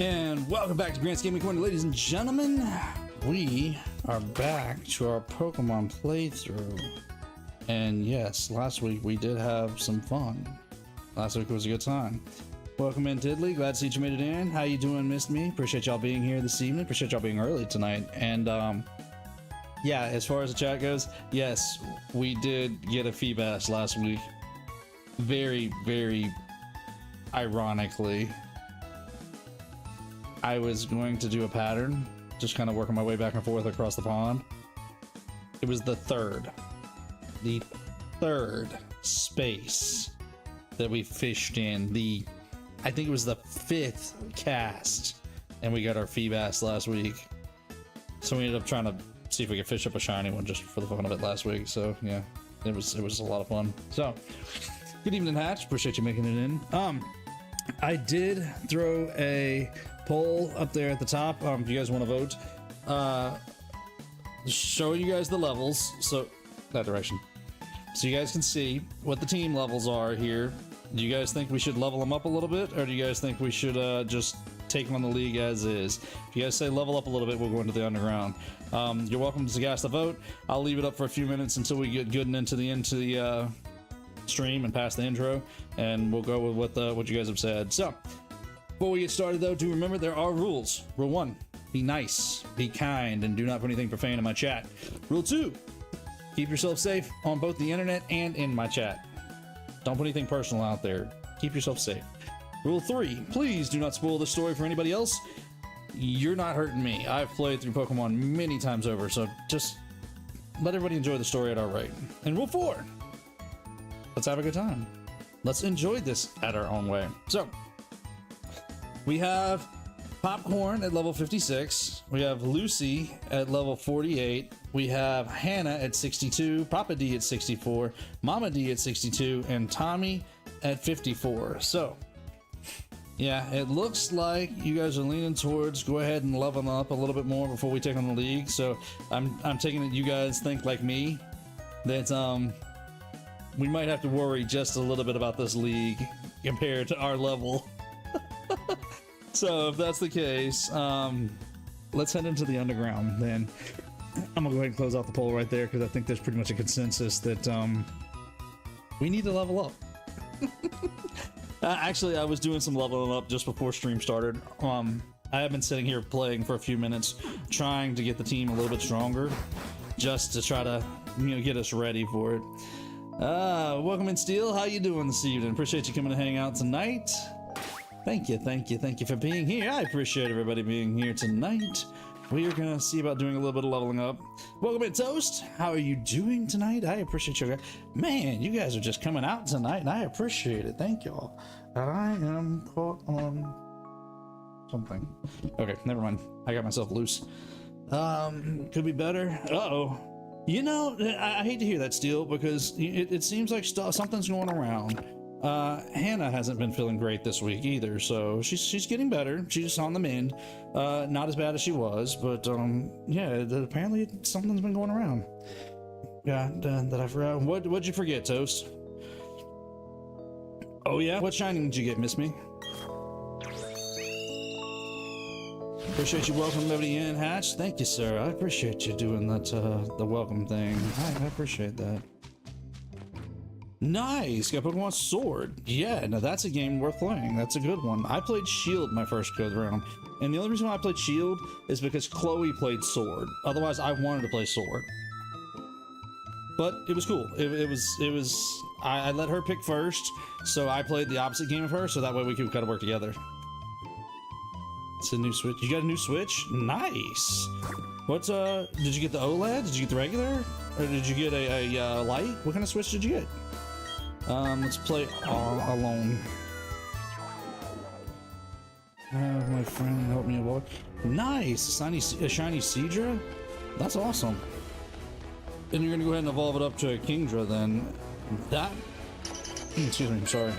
And welcome back to Grant's Gaming Corner, ladies and gentlemen. We are back to our Pokemon playthrough. And yes, last week we did have some fun. Last week was a good time. Welcome in, Diddley. Glad to see you made it in. How you doing, missed me? Appreciate y'all being here this evening. Appreciate y'all being early tonight. And yeah, as far as the chat goes, yes, we did get a Feebas last week. Very, very ironically. I was going to do a pattern, just kind of working my way back and forth across the pond. It was the third space that we fished in. I think it was the 5th cast, and we got our Feebas last week. So we ended up trying to see if we could fish up a shiny one just for the fun of it last week. So yeah, it was a lot of fun. So good evening, Hatch. Appreciate you making it in. I did throw a poll up there at the top. If you guys want to vote, show you guys the levels, so that direction, so you guys can see what the team levels are here. Do you guys think we should level them up a little bit, or do you guys think we should just take on the league as is? If you guys say level up a little bit, we'll go into the underground. You're welcome to cast the vote. I'll leave it up for a few minutes until we get good and into the stream and past the intro, and we'll go with what you guys have said. So before we get started though, do remember there are rules. Rule 1, be nice, be kind, and do not put anything profane in my chat. Rule 2, keep yourself safe on both the internet and in my chat. Don't put anything personal out there. Keep yourself safe. Rule 3, please do not spoil the story for anybody else. You're not hurting me. I've played through Pokemon many times over, so just let everybody enjoy the story at our rate. And rule 4, let's have a good time. Let's enjoy this at our own way. So we have Popcorn at level 56. We have Lucy at level 48. We have Hannah at 62, Papa D at 64, Mama D at 62, and Tommy at 54. So yeah, it looks like you guys are leaning towards go ahead and level them up a little bit more before we take on the league. So I'm taking it you guys think like me, that we might have to worry just a little bit about this league compared to our level. So if that's the case, let's head into the underground then. I'm gonna go ahead and close off the poll right there because I think there's pretty much a consensus that we need to level up. Actually, I was doing some leveling up just before stream started. I have been sitting here playing for a few minutes, trying to get the team a little bit stronger, just to try to, get us ready for it. Welcome in, Steel. How you doing this evening? Appreciate you coming to hang out tonight. Thank you for being here. I appreciate everybody being here tonight. We are gonna see about doing a little bit of leveling up. Welcome in, Toast. How are you doing tonight? I appreciate you guys. Man, you guys are just coming out tonight, and I appreciate it. Thank y'all. I am caught on something. Okay, never mind. I got myself loose. Could be better. Uh-oh. I hate to hear that, Steel, because it seems like something's going around. Hannah hasn't been feeling great this week either, so she's getting better. She's on the mend. Not as bad as she was, but yeah, apparently something's been going around. Yeah, that I forgot. What'd you forget, Toast? Oh yeah, what shining did you get, Miss Me? Appreciate you welcoming everybody in, Hatch. Thank you, sir. I appreciate you doing that the welcome thing. I appreciate that. Nice, got Pokemon Sword. Yeah, now that's a game worth playing. That's a good one. I played Shield my first go round, and the only reason why I played Shield is because Chloe played Sword. Otherwise, I wanted to play Sword. But it was cool. I let her pick first, so I played the opposite game of her, so that way we could kind of work together. It's a new Switch. You got a new Switch? Nice. What's did you get the OLED? Did you get the regular? Or did you get a light? What kind of Switch did you get? Let's play all alone. Have my friend help me evolve. Nice! A shiny Seadra? That's awesome. And you're gonna go ahead and evolve it up to a Kingdra then. That... Excuse me, I'm sorry.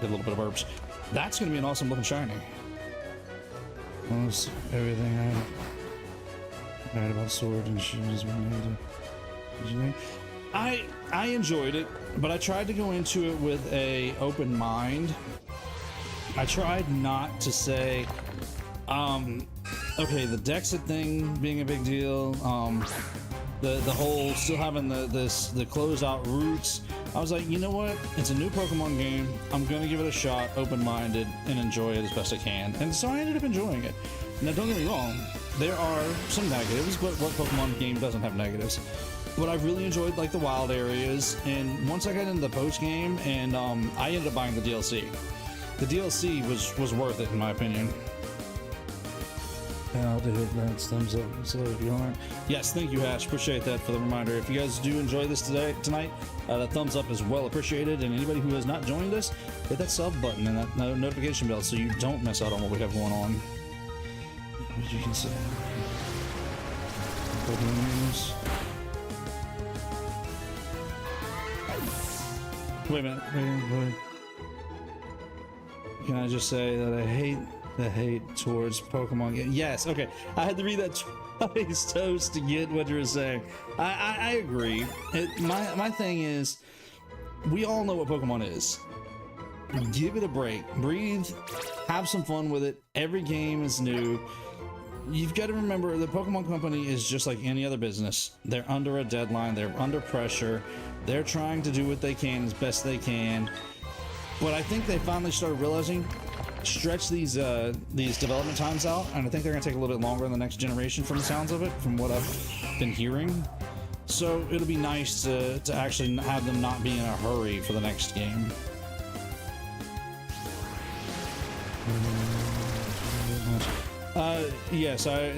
Did a little bit of burps. That's gonna be an awesome looking shiny. Almost everything I heard about Sword and Shield is what I enjoyed it, but I tried to go into it with a open mind I tried not to say, okay, the Dexit thing being a big deal, the whole still having the closed out routes. I was like, you know what? It's a new Pokemon game. I'm gonna give it a shot, open-minded, and enjoy it as best I can. And so I ended up enjoying it. Now, don't get me wrong, there are some negatives, but what Pokemon game doesn't have negatives? But I really enjoyed like the wild areas, and once I got into the post game, and I ended up buying the DLC. The DLC was worth it in my opinion. I'll do it. That's thumbs up. So if you aren't, yes, thank you, Hatch. Appreciate that for the reminder. If you guys do enjoy this tonight, the thumbs up is well appreciated. And anybody who has not joined us, hit that sub button and that notification bell so you don't miss out on what we have going on. As you can see, news. Wait a minute. Wait. Can I just say that I hate the hate towards Pokemon games? Yes, okay. I had to read that twice, Toast, to get what you were saying. I agree. My thing is, we all know what Pokemon is. Give it a break. Breathe. Have some fun with it. Every game is new. You've got to remember, the Pokemon Company is just like any other business. They're under a deadline. They're under pressure. They're trying to do what they can as best they can. But I think they finally started realizing, stretch these development times out, and I think they're going to take a little bit longer in the next generation from the sounds of it, from what I've been hearing. So it'll be nice to actually have them not be in a hurry for the next game. Yes, a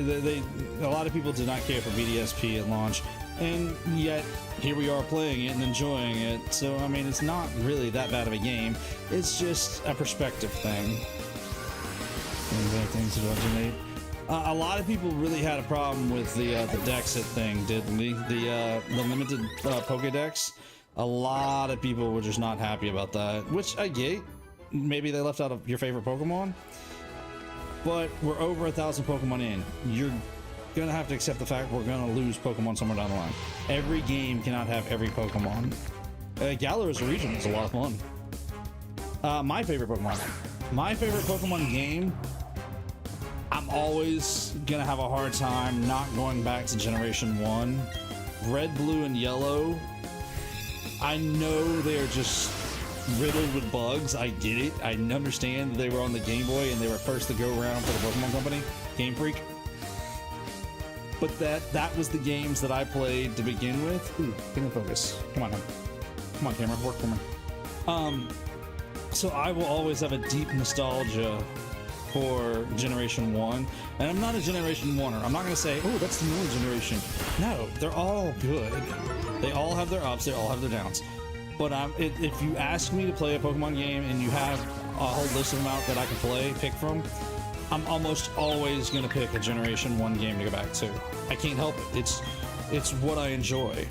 lot of people did not care for BDSP at launch, and yet here we are playing it and enjoying it. So I mean, it's not really that bad of a game. It's just a perspective thing. Things about donate. A lot of people really had a problem with the Dexit thing, didn't they? The limited Pokédex. A lot of people were just not happy about that, which I get. Maybe they left out of your favorite Pokemon, but we're over 1,000 Pokemon in. You're gonna have to accept the fact we're gonna lose Pokemon somewhere down the line. Every game cannot have every Pokemon. Galara's region is a lot of fun. My favorite Pokemon game, I'm always gonna have a hard time not going back to Generation 1. Red, Blue, and Yellow, I know they're just riddled with bugs. I get it. I understand that they were on the Game Boy and they were first to go around for the Pokemon Company, Game Freak. But that was the games that I played to begin with. Ooh, get in focus. Come on, come on, camera, work for me. So I will always have a deep nostalgia for Generation 1, and I'm not a Generation 1er. I'm not going to say, oh, that's the newer generation. No, they're all good. They all have their ups, they all have their downs. But if you ask me to play a Pokemon game and you have a whole list of them out that I can pick from, I'm almost always going to pick a Generation 1 game to go back to. I can't help it. It's what I enjoy.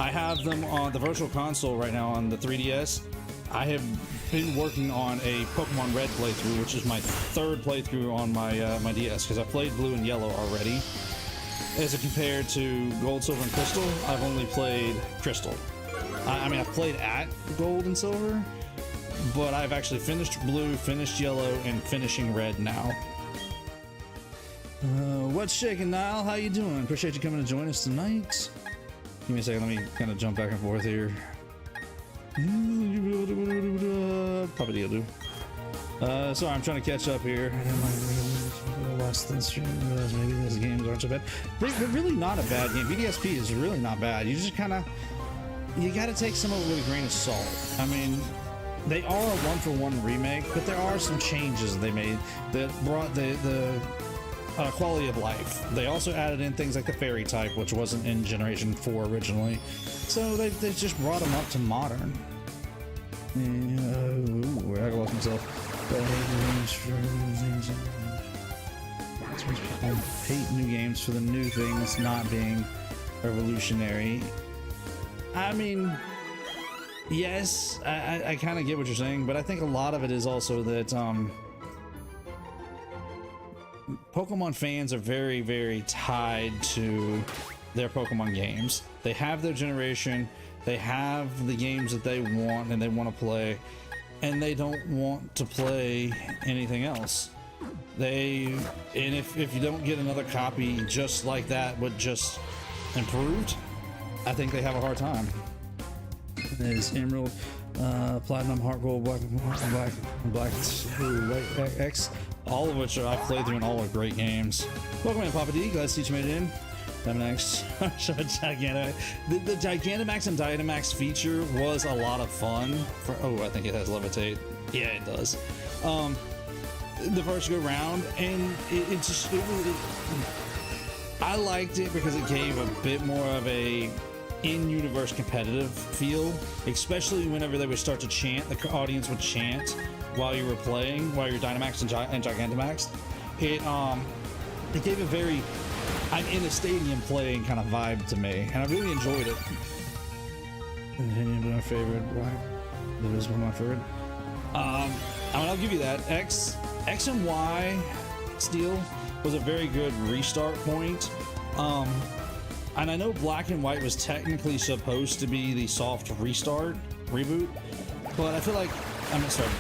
I have them on the Virtual Console right now on the 3DS. I have been working on a Pokemon Red playthrough, which is my third playthrough on my my DS, because I played Blue and Yellow already. As compared to Gold, Silver, and Crystal, I've only played Crystal. I mean, I've played at Gold and Silver, but I've actually finished Blue, finished Yellow, and finishing Red now. What's shaking, Niall? How you doing? Appreciate you coming to join us tonight. Give me a second, let me kind of jump back and forth here. Probably will do. Sorry, I'm trying to catch up here. Less than stream. Maybe these games aren't so bad. They're really not a bad game. BDSP is really not bad. You just kind of, you got to take some of it with a grain of salt. I mean, they are a one-for-one remake, but there are some changes they made that brought the quality of life. They also added in things like the fairy type, which wasn't in Generation 4 originally. So they just brought them up to modern. Ooh, I lost myself. People hate new games for the new things not being revolutionary. I mean, yes, I kind of get what you're saying, but I think a lot of it is also that Pokemon fans are very, very tied to their Pokemon games. They have their generation, they have the games that they want and they want to play, and they don't want to play anything else. And if you don't get another copy just like that, but just improved, I think they have a hard time. There's Emerald, Platinum, Heart Gold, Black, White X, all of which I've played through and all are great games. Welcome in, Papa D. Glad to see you made it in. Dynamax, the Gigantamax and Dynamax feature was a lot of fun. I think it has Levitate. Yeah, it does. The first go round, and I liked it because it gave a bit more of a in-universe competitive feel, especially whenever they would start to chant. The audience would chant while you were playing, while you're Dynamax and Gigantamax. It gave a very I'm in a stadium playing kind of vibe to me, and I really enjoyed it. My favorite, that is one of my favorite. I'll give you that. X and Y Steel was a very good restart point. And I know Black and White was technically supposed to be the soft restart reboot, but I feel like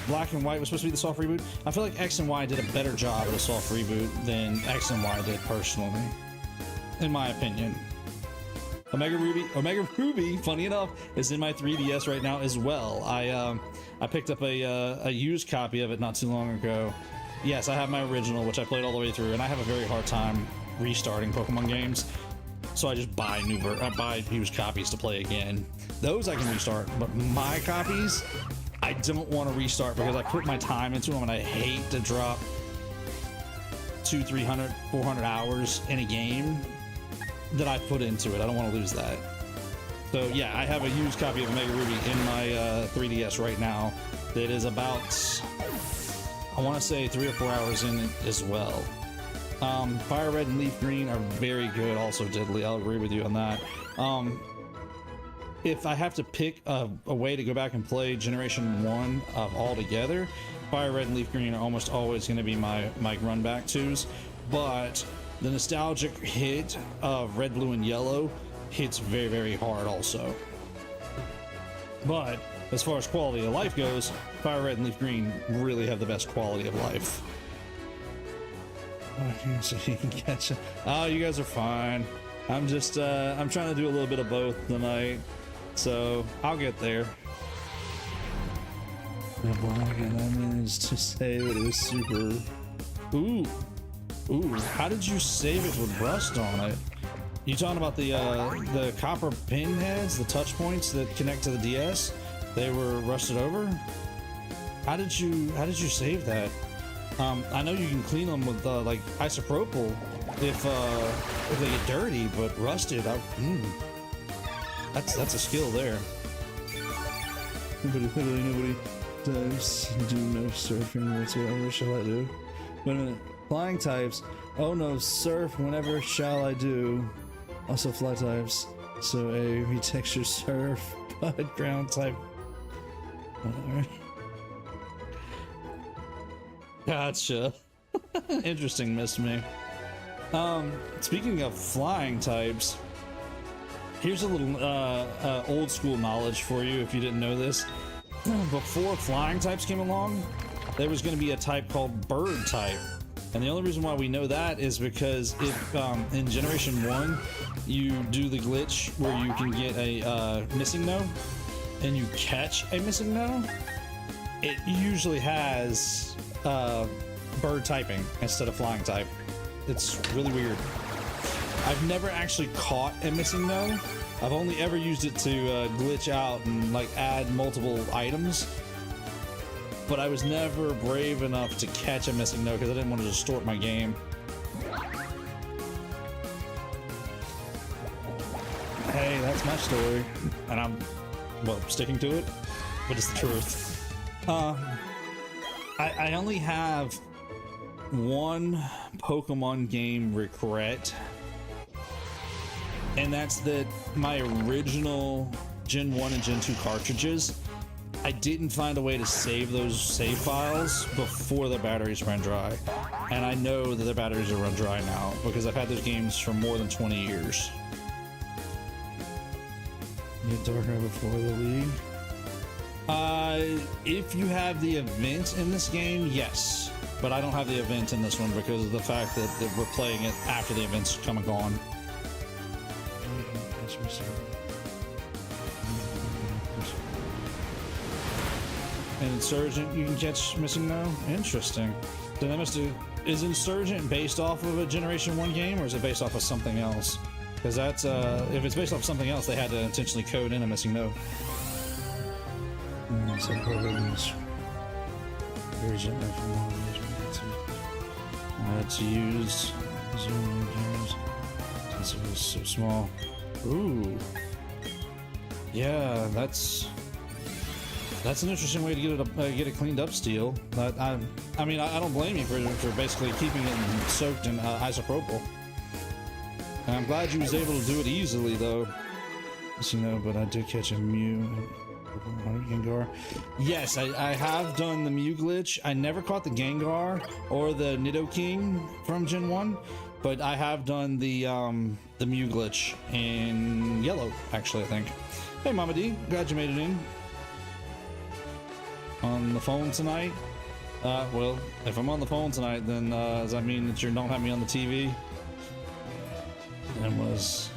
Black and White was supposed to be the soft reboot. I feel like X and Y did a better job of a soft reboot than X and Y did personally, in my opinion. Omega Ruby, funny enough, is in my 3DS right now as well. I picked up a used copy of it not too long ago. Yes, I have my original, which I played all the way through, and I have a very hard time restarting Pokemon games. So I just buy used copies to play again. Those I can restart, but my copies, I don't want to restart because I put my time into them, and I hate to drop 200, 300, 400 hours in a game that I put into it. I don't want to lose that. So yeah, I have a used copy of Omega Ruby in my 3DS right now that is about, I want to say 3 or 4 hours in it as well. Fire Red and Leaf Green are very good also, Diddley. I'll agree with you on that. If I have to pick a way to go back and play Generation 1 all together, Fire Red and Leaf Green are almost always going to be my run back twos, but the nostalgic hit of Red, Blue, and Yellow hits very, very hard also. But as far as quality of life goes, Fire Red and Leaf Green really have the best quality of life. So you can catch it. Oh, you guys are fine. I'm just I'm trying to do a little bit of both tonight, so I'll get there. And I managed to say that it was super. Ooh, how did you save it with rust on it? You talking about the copper pin heads, the touch points that connect to the DS? They were rusted over. How did you save that? I know you can clean them with like isopropyl if they get dirty, but rusted, that's a skill there. Nobody does do no surfing whatsoever. Shall I do? Wait a minute. Flying types. Oh no, surf whenever shall I do. Also fly types. So a retexture surf, but ground type. Whatever. Gotcha. Interesting, missed me. Speaking of flying types, here's a little old school knowledge for you if you didn't know this. Before flying types came along, there was going to be a type called bird type. And the only reason why we know that is because if in Generation 1 you do the glitch where you can get a missing no and you catch a missing no, it usually has bird typing instead of flying type. It's really weird. I've never actually caught a missing no. I've only ever used it to glitch out and like add multiple items, but I was never brave enough to catch a missing no because I didn't want to distort my game. Hey, that's my story, and I'm, well, sticking to it, but it's the truth. I only have one Pokemon game regret, and that's that my original Gen 1 and Gen 2 cartridges, I didn't find a way to save those save files before the batteries ran dry. And I know that the batteries are run dry now because I've had those games for more than 20 years. Get darker before the league. If you have the event in this game, yes. But I don't have the event in this one because of the fact that we're playing it after the event's come and gone. And Insurgent, you can catch Missing No? Interesting. Then that must do. Is Insurgent based off of a Generation 1 game, or is it based off of something else? Because that's, if it's based off of something else, they had to intentionally code in a Missing No. I had to use zoom since it was so small. Ooh. Yeah, that's an interesting way to get it cleaned up, Steel. I mean, I don't blame you for basically keeping it soaked in isopropyl. And I'm glad you was able to do it easily, though. You know, but I did catch a Mew. Gengar. Yes, I have done the Mew glitch. I never caught the Gengar or the Nidoking from Gen 1, but I have done the Mew glitch in yellow, actually, I think. Hey, Mama D, glad you made it in. On the phone tonight? Well, if I'm on the phone tonight, then does that mean that you don't have me on the TV? And was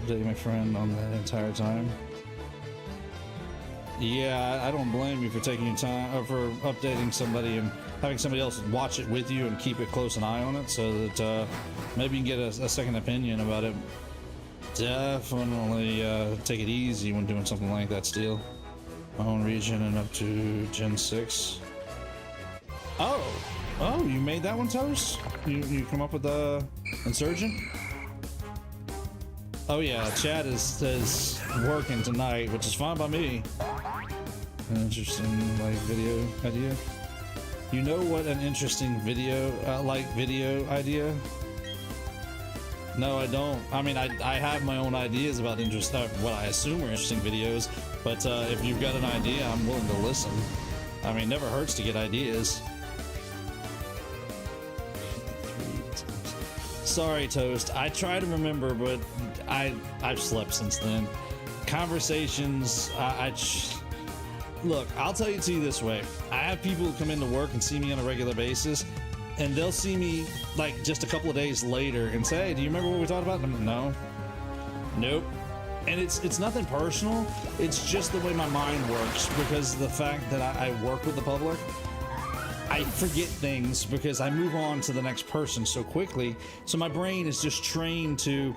dating my friend on that entire time? Yeah, I don't blame you for taking your time, or for updating somebody and having somebody else watch it with you and keep it close an eye on it, so that maybe you can get a second opinion about it. Definitely take it easy when doing something like that, Steel. My own region and up to Gen 6. Oh, you made that one, Toast? You come up with the Insurgent? Oh yeah, Chad is working tonight, which is fine by me. An interesting video idea. You know what an interesting video video idea? No, I don't. I mean, I have my own ideas about what I assume are interesting videos, but if you've got an idea, I'm willing to listen. I mean, never hurts to get ideas. Sorry, Toast. I try to remember, but I've slept since then. Conversations, look, I'll tell you this way. I have people who come into work and see me on a regular basis, and they'll see me like just a couple of days later and say, hey, do you remember what we talked about? No. Nope. And it's nothing personal. It's just the way my mind works, because of the fact that I work with the public. I forget things because I move on to the next person so quickly. So my brain is just trained to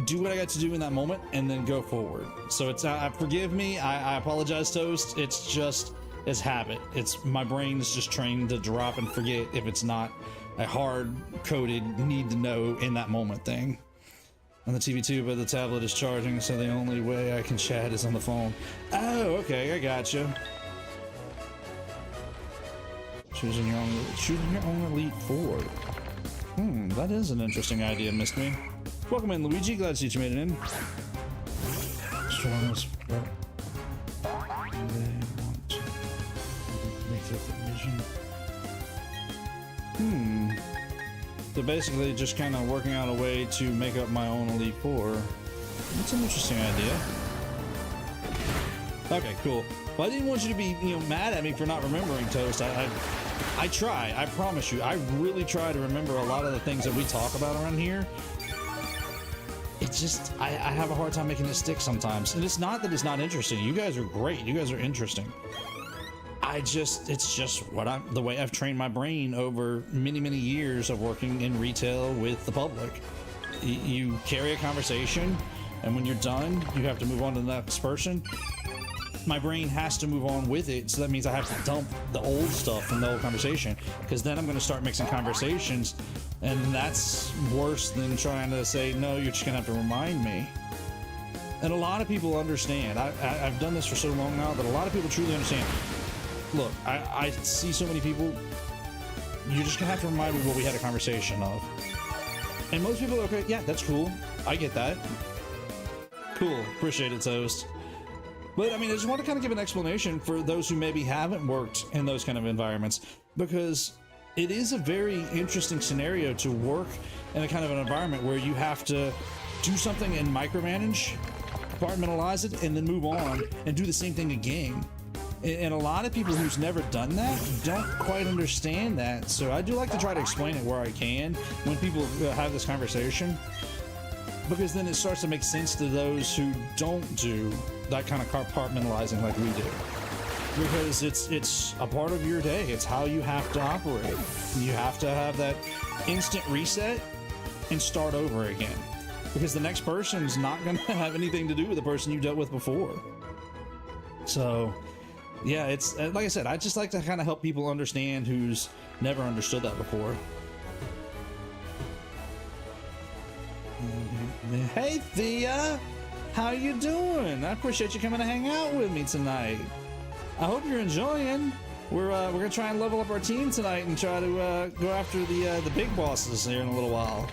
do what I got to do in that moment and then go forward. So it's forgive me. I apologize, Toast. It's habit. My brain is just trained to drop and forget if it's not a hard-coded need to know in that moment thing. On the TV too, but the tablet is charging, so the only way I can chat is on the phone. Oh, okay, I gotcha. Choosing your own Elite Four. That is an interesting idea, missed me. Welcome in, Luigi. Glad to see you made it in. Strongest, but they want to make that division. So basically, just kind of working out a way to make up my own Elite Four. That's an interesting idea. Okay, cool. Well, I didn't want you to be, mad at me for not remembering, Toast. I try. I promise you. I really try to remember a lot of the things that we talk about around here. It's just, I have a hard time making it stick sometimes. And it's not that it's not interesting. You guys are great. You guys are interesting. It's just the way I've trained my brain over many, many years of working in retail with the public. You carry a conversation, and when you're done, you have to move on to the next person. My brain has to move on with it, so that means I have to dump the old stuff from the old conversation, because then I'm going to start mixing conversations, and that's worse than trying to say, no, you're just going to have to remind me. And a lot of people understand. I've done this for so long now that a lot of people truly understand. Look, I see so many people, you're just going to have to remind me what we had a conversation of. And most people are okay, yeah, that's cool. I get that. Cool. Appreciate it, Toast. But I mean, I just want to kind of give an explanation for those who maybe haven't worked in those kind of environments, because it is a very interesting scenario to work in a kind of an environment where you have to do something and micromanage, compartmentalize it, and then move on and do the same thing again. And a lot of people who's never done that don't quite understand that. So I do like to try to explain it where I can when people have this conversation, because then it starts to make sense to those who don't do that kind of compartmentalizing like we do. Because it's a part of your day. It's how you have to operate. You have to have that instant reset and start over again, because the next person's not going to have anything to do with the person you dealt with before. So yeah, it's like I said, I just like to kind of help people understand who's never understood that before. Hey Thea, how you doing? I appreciate you coming to hang out with me tonight. I hope you're enjoying. We're gonna try and level up our team tonight and try to go after the big bosses here in a little while.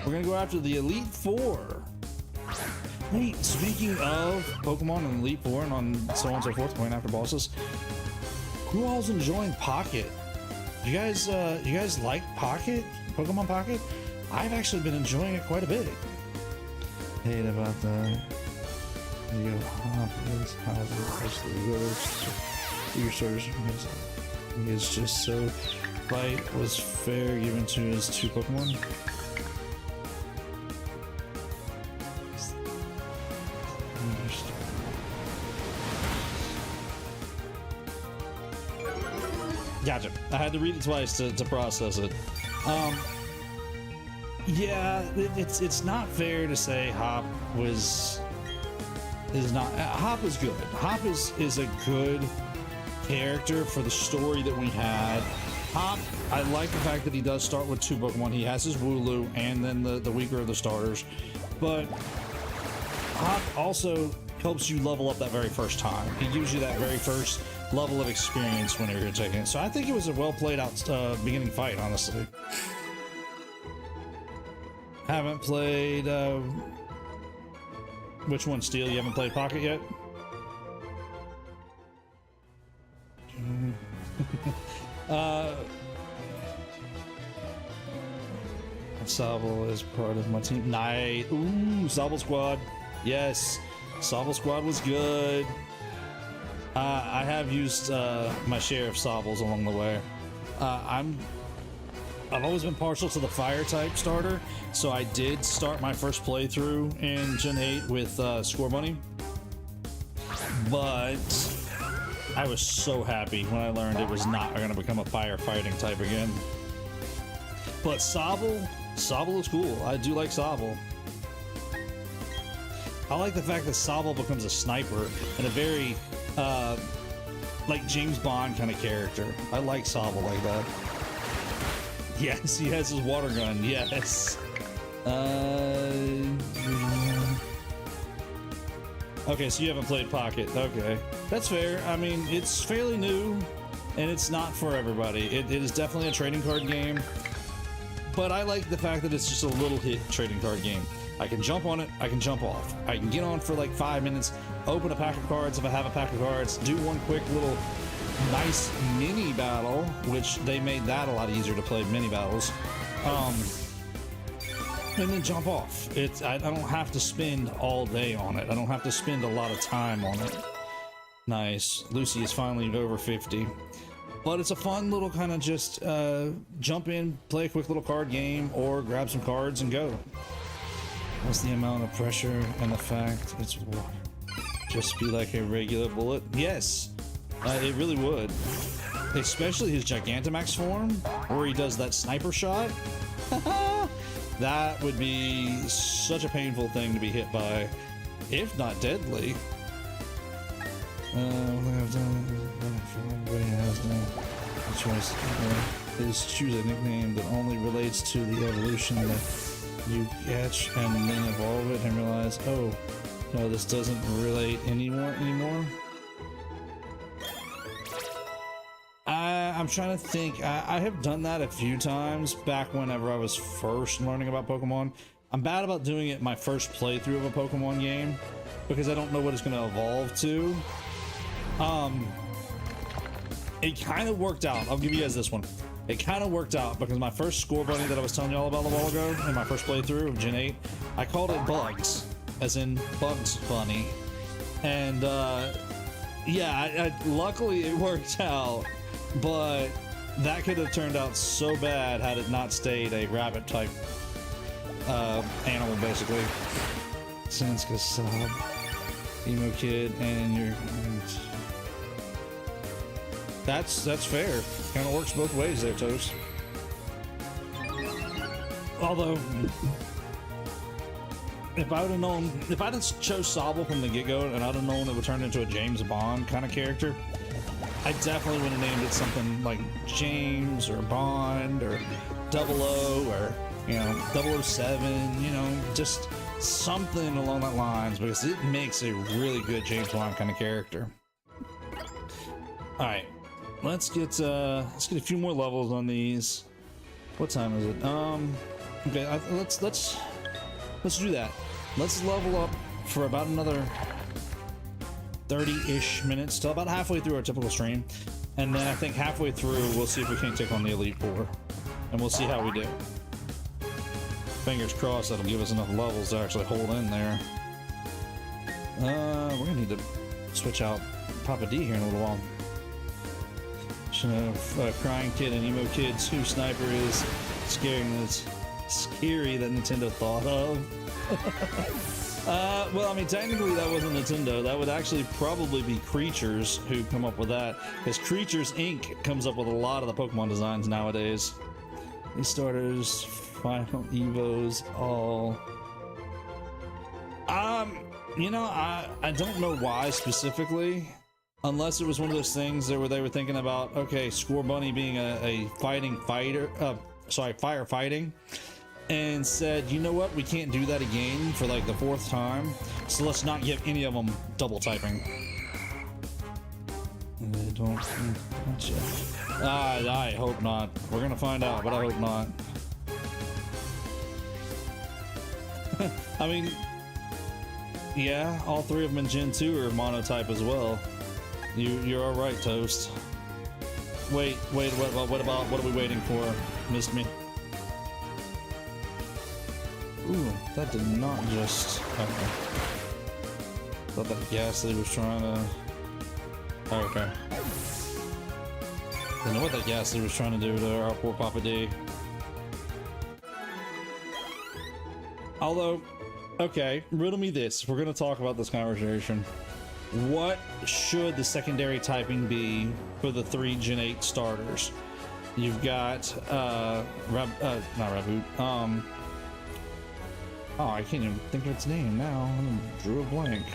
We're gonna go after the Elite Four. Hey, speaking of Pokemon and Elite Four and on so on and so forth, going after bosses, who all's enjoying Pocket? You guys like Pocket? Pokemon Pocket? I've actually been enjoying it quite a bit. Hate about that. You go, your starters. He is just so. Fight was fair given to his two Pokemon. Gotcha. I had to read it twice to process it. Yeah, it's not fair to say Hop is not. Hop is good. Hop is a good character for the story that we had. Hop, I like the fact that he does start with two Pokemon. He has his Wooloo and then the weaker of the starters, but Hop also helps you level up that very first time. He gives you that very first level of experience when you're taking it. So I think it was a well played out beginning fight, honestly. Haven't played which one, Steel? You haven't played Pocket yet? Sobble is part of my team. Nice. Ooh, Sobble Squad. Yes, Sobble Squad was good. I have used my share of Sobbles along the way. I've always been partial to the fire type starter, so I did start my first playthrough in Gen 8 with Score Bunny, but I was so happy when I learned it was not going to become a firefighting type again. But Sobble is cool. I do like Sobble. I like the fact that Sobble becomes a sniper and a very like James Bond kind of character. I like Sobble like that. Yes, he has his water gun. Yes. Okay, so you haven't played Pocket. Okay, that's fair. I mean, it's fairly new, and it's not for everybody. It is definitely a trading card game, but I like the fact that it's just a little hit trading card game. I can jump on it, I can jump off. I can get on for like 5 minutes, open a pack of cards if I have a pack of cards, do one quick little nice mini battle, which they made that a lot easier to play mini battles, and then jump off. I don't have to spend all day on it. I don't have to spend a lot of time on it. Nice. Lucy is finally over 50. But it's a fun little kind of just jump in, play a quick little card game, or grab some cards and go. What's the amount of pressure and the fact it's just be like a regular bullet? Yes, it really would. Especially his Gigantamax form, where he does that sniper shot. That would be such a painful thing to be hit by, if not deadly. Everybody has no choice. Is choose a nickname that only relates to the evolution that you catch, and then evolve it and realize, oh no, this doesn't relate anymore. I'm trying to think. I have done that a few times back whenever I was first learning about Pokemon. I'm bad about doing it my first playthrough of a Pokemon game because I don't know what it's going to evolve to. It kind of worked out. I'll give you guys this one. It kind of worked out because my first score bunny that I was telling you all about a while ago in my first playthrough of Gen 8, I called it Bugs, as in Bugs Bunny. And yeah, luckily it worked out, but that could have turned out so bad had it not stayed a rabbit type animal, basically. Since Kasab, emo kid, and you're... That's fair. Kind of works both ways there, Toast. Although, if I would have known, if I'd have chose Sobble from the get-go and I'd have known it would turn into a James Bond kind of character, I definitely would have named it something like James or Bond or 00 or, you know, 007, you know, just something along that lines, because it makes a really good James Bond kind of character. All right. Let's get a few more levels on these. What time is it? Okay, let's do that. Let's level up for about another 30-ish minutes till about halfway through our typical stream, and then I think halfway through we'll see if we can't take on the Elite Four, and we'll see how we do. Fingers crossed that'll give us enough levels to actually hold in there. We're gonna need to switch out Papa D here in a little while. Crying kid and emo kid's who sniper is scary that Nintendo thought of. Well, I mean, technically that wasn't Nintendo. That would actually probably be Creatures who come up with that, because Creatures Inc. comes up with a lot of the Pokemon designs nowadays. These starters, Final Evos, all. You know, I don't know why specifically. Unless it was one of those things where they were thinking about, okay, Score Bunny being a firefighting, and said, you know what, we can't do that again for like the 4th time, so let's not give any of them double typing. They don't. Gotcha. I hope not. We're gonna find out, but I hope not. I mean, yeah, all 3 of them in Gen 2 are monotype as well. You're all right, Toast. Wait, what are we waiting for? Missed me. Ooh, that did not just... Okay. Thought that Ghastly was trying to... Oh, okay. I don't know what that Ghastly was trying to do to our poor Papa D. Although, okay, riddle me this. We're gonna talk about this conversation. What should the secondary typing be for the 3 Gen 8 starters? You've got not Raboot. Oh, I can't even think of its name now. I drew a blank.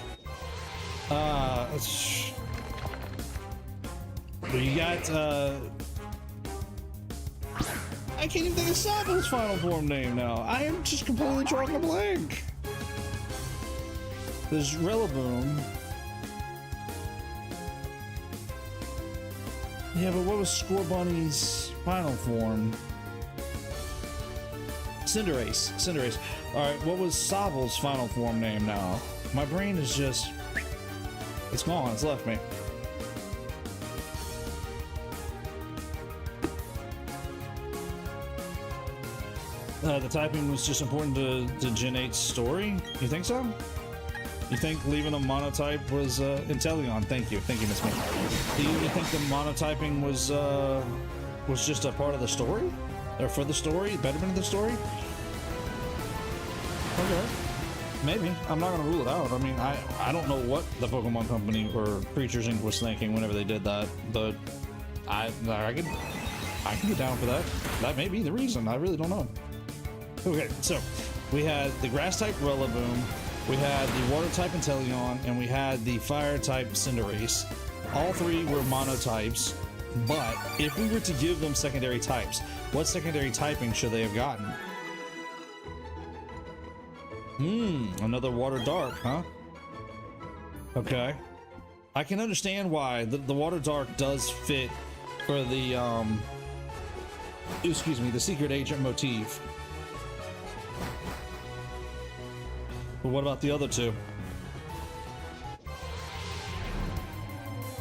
You got I can't even think of Sabo's final form name now. I am just completely drawing a blank. There's Rillaboom. Yeah, but what was Score Bunny's final form? Cinderace. Alright, what was Sobble's final form name now? My brain is just... It's gone, it's left me. The typing was just important to Gen 8's story? You think so? You think leaving a monotype was Inteleon? Thank you, Miss May. Do you think the monotyping was just a part of the story, or for the story, betterment of the story? Okay, maybe. I'm not gonna rule it out. I mean, I don't know what the Pokemon Company or Creatures Inc. was thinking whenever they did that, but I can get down for that. That may be the reason. I really don't know. Okay, so we had the Grass type Rillaboom. We had the Water type Inteleon, and we had the Fire type Cinderace. All 3 were monotypes, but if we were to give them secondary types, what secondary typing should they have gotten? Another Water Dark, huh? Okay. I can understand why the Water Dark does fit for the, the Secret Agent motif. But what about the other 2?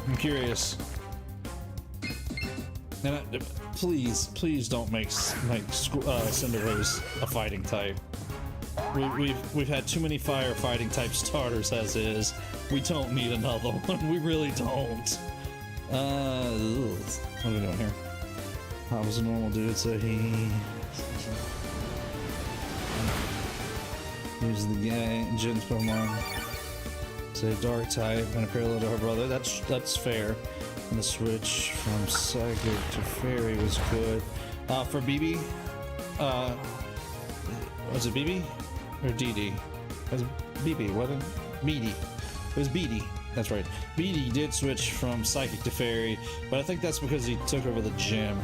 I'm curious. And please don't make Cinderace a fighting type. We've had too many firefighting type starters as is. We don't need another one. We really don't. What are we doing here? I was a normal dude, so he used the gang Jin's Pokemon. Say dark type and a parallel to her brother. That's fair. And the switch from Psychic to Fairy was good. For BB, was it BB or DD? It was BB, wasn't it? BD. It was BD. That's right. BD did switch from Psychic to Fairy, but I think that's because he took over the gym.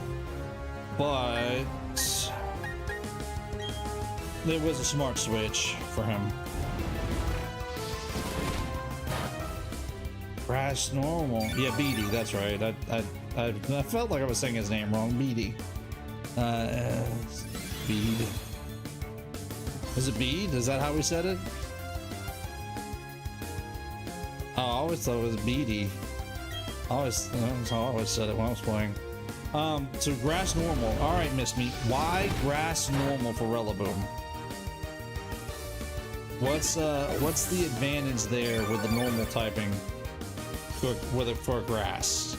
But it was a smart switch for him. Grass normal. Yeah, Beady, that's right. I felt like I was saying his name wrong. Beady. Bead. Is it Bead? Is that how we said it? Oh, I always thought it was Beady. I always said it when I was playing. So grass normal. Alright, Miss Meat. Why grass normal for Rillaboom? What's the advantage there with the normal typing for grass?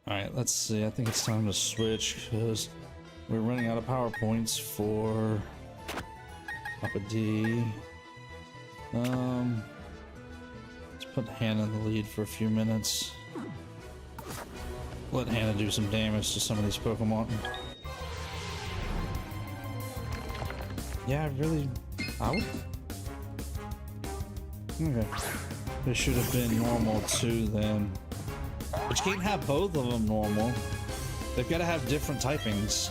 Alright, let's see. I think it's time to switch because we're running out of PowerPoints for Papa D. Let's put Hannah in the lead for a few minutes. Let Hannah do some damage to some of these Pokemon. Yeah, I would. Okay. They should have been normal too then. But you can't have both of them normal. They've got to have different typings.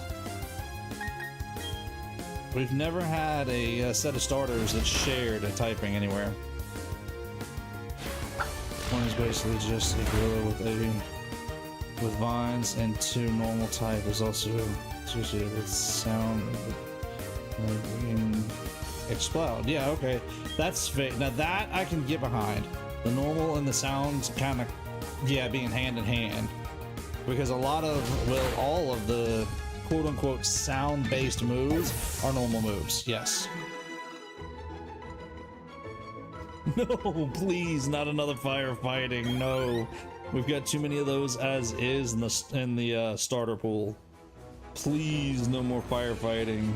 We've never had a set of starters that shared a typing anywhere. One is basically just a gorilla with vines, and two normal type is also associated with sound. Explode. Yeah, okay. That's fake. Now that I can get behind. The normal and the sounds kind of, yeah, being hand in hand. Because all of the quote-unquote sound-based moves are normal moves. Yes. No, please, not another firefighting. No. We've got too many of those as is in the starter pool. Please, no more firefighting.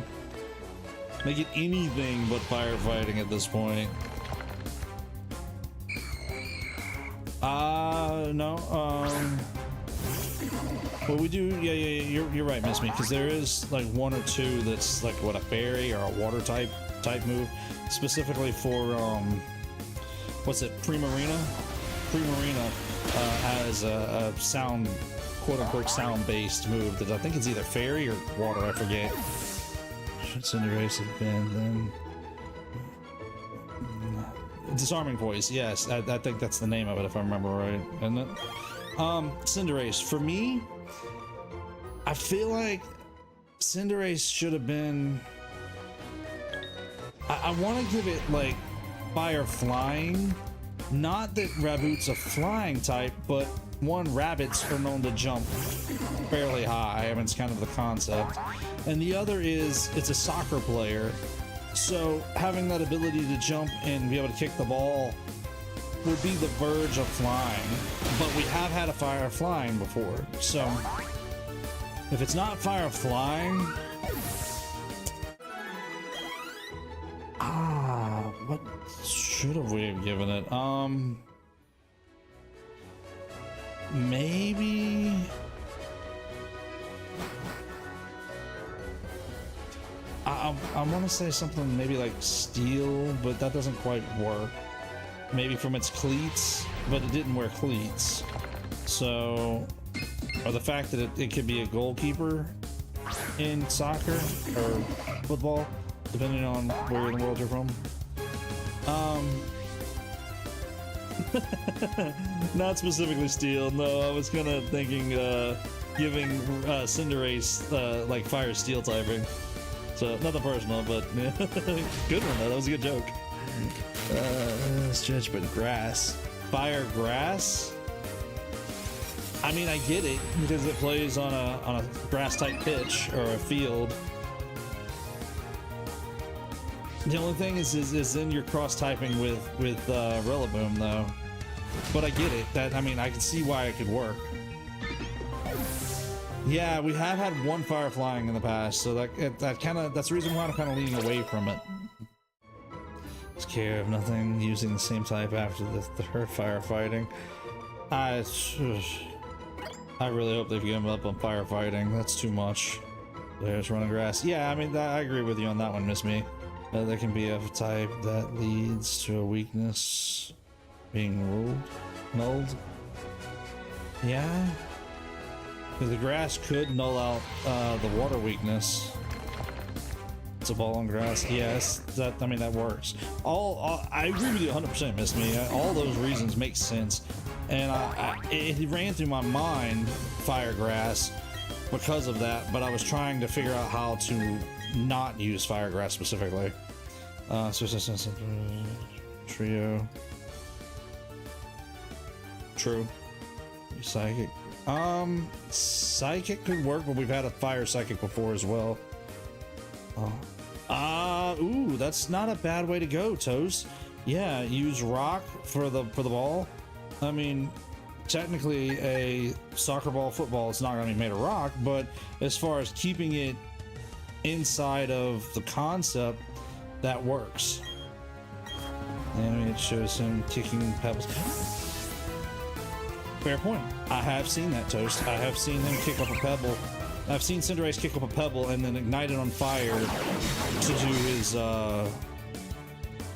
Make it anything but firefighting at this point. No, well, we do, yeah, you're right, Miss Me, because there is like one or two that's like, what, a fairy or a water type move, specifically for, what's it, Primarina? Primarina has a sound, quote-unquote sound-based move that I think it's either fairy or water, I forget. Should Cinderace have been then? Disarming Voice, yes, I think that's the name of it if I remember right, isn't it? Cinderace, for me, I feel like Cinderace should have been, I want to give it like Fire Flying. Not that Raboot's a flying type, but one, rabbits are known to jump fairly high. I mean, it's kind of the concept. And the other is, it's a soccer player. So having that ability to jump and be able to kick the ball would be the verge of flying. But we have had a fire flying before. So if it's not fire flying, what should have we have given it? Maybe I want to say something maybe like steel, but that doesn't quite work. Maybe from its cleats, but it didn't wear cleats. So, or the fact that it could be a goalkeeper in soccer or football, depending on where in the world you're from. Not specifically steel. No, I was kind of thinking giving Cinderace like fire steel typing. So nothing personal, but yeah. Good one though. That was a good joke. Let's judge by grass. Fire grass. I mean, I get it because it plays on a grass type pitch or a field. The only thing is then you're cross typing with Rillaboom though. But I get it. That, I mean, I can see why it could work. Yeah, we have had one fire flying in the past, so that's the reason why I'm kind of leaning away from it. Care of nothing, using the same type after the third firefighting. I really hope they've given up on firefighting. That's too much. There's running grass. Yeah, I mean, I agree with you on that one, Miss Me. There can be a type that leads to a weakness being nulled. Yeah, because the grass could null out the water weakness. It's a ball on grass. Yes, I mean, that works. I agree with you 100%, Miss Me. All those reasons make sense, and it ran through my mind, fire grass, because of that. But I was trying to figure out how to not use fire grass specifically. Trio. True. Psychic. Psychic could work, but we've had a fire psychic before as well. Ooh, that's not a bad way to go, Toast. Yeah, use rock for the ball. I mean, technically a soccer ball, football, it's not going to be made of rock, but as far as keeping it inside of the concept, that works. And it shows him kicking pebbles. Fair point. I have seen that, Toast. I have seen him kick up a pebble. I've seen Cinderace kick up a pebble and then ignite it on fire to do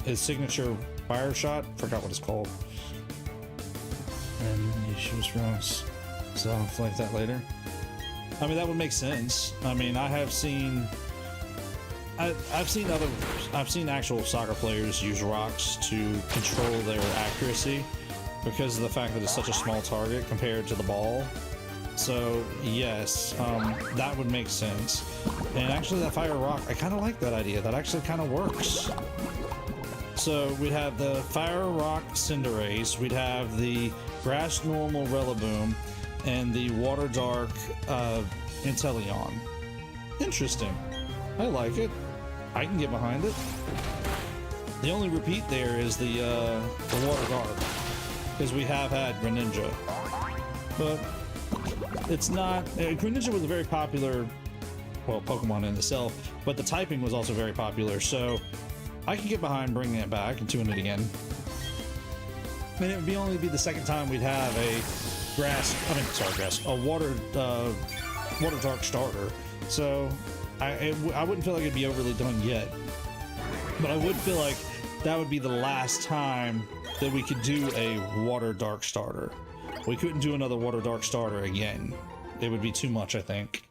his signature fire shot. Forgot what it's called. And he shoots rocks. So I'll flank that later. I mean, that would make sense. I mean, I've seen actual soccer players use rocks to control their accuracy because of the fact that it's such a small target compared to the ball. So yes, that would make sense. And actually that fire rock, I kind of like that idea. That actually kind of works. So we have the fire rock Cinderace, we'd have the grass normal Rillaboom, and the water dark Inteleon. Interesting. I like it. I can get behind it. The only repeat there is the water dark, because we have had Greninja, but it's not. Greninja was a very popular, well, Pokemon in itself, but the typing was also very popular, so I can get behind bringing it back and tuning it again. And it would only be the second time we'd have a water dark starter. So I wouldn't feel like it'd be overly done yet, but I would feel like that would be the last time that we could do a water dark starter. We couldn't do another water dark starter again. It would be too much, I think.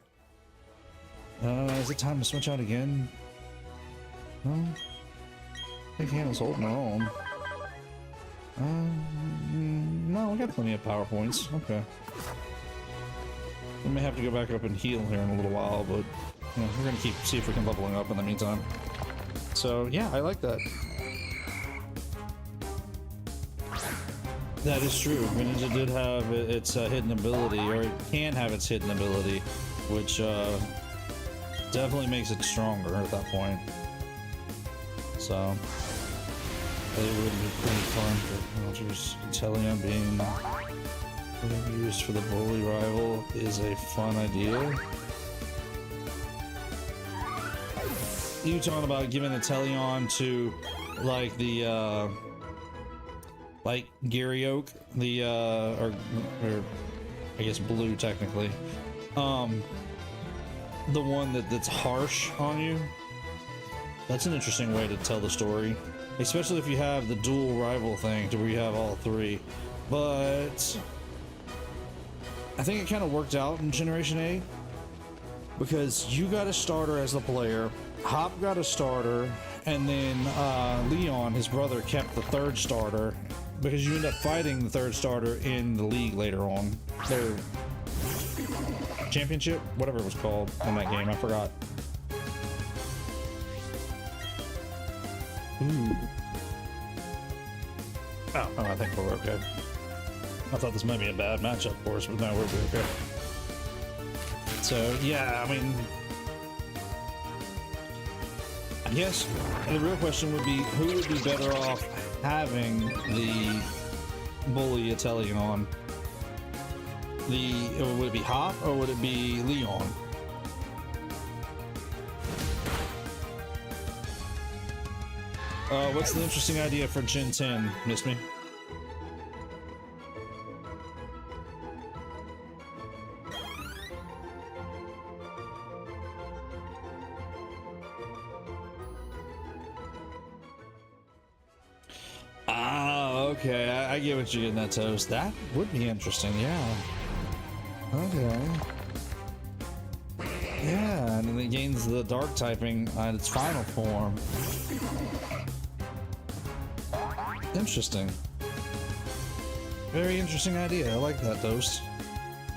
Is it time to switch out again? No? I think Hannah's holding her own. No, we got plenty of power points. Okay. We may have to go back up and heal here in a little while, but yeah, we're gonna see if we can leveling up in the meantime. So yeah, I like that. That is true. Greninja did have its hidden ability, or it can have its hidden ability, which definitely makes it stronger at that point. So it would be pretty fun for villagers. Inteleon being used for the bully rival is a fun idea. You talking about giving Inteleon to like the like Gary Oak, the or I guess blue technically, the one that's harsh on you. That's an interesting way to tell the story, especially if you have the dual rival thing to where you have all three. But I think it kind of worked out in Generation 8 because you got a starter as the player, Hop got a starter, and then Leon, his brother, kept the third starter because you end up fighting the third starter in the league later on. Their championship, whatever it was called in that game, I forgot. Ooh. Oh, I think we're okay. I thought this might be a bad matchup for us, but no, we're okay. So yeah, I mean, I guess the real question would be, who would be better off having the bully Atelian on? Would it be Hop or would it be Leon? What's the interesting idea for Gen 10? Miss me? Okay, I get what you're getting at, Toast. That would be interesting, yeah. Okay. Yeah, and then it gains the dark typing at its final form. Interesting. Very interesting idea. I like that, Toast.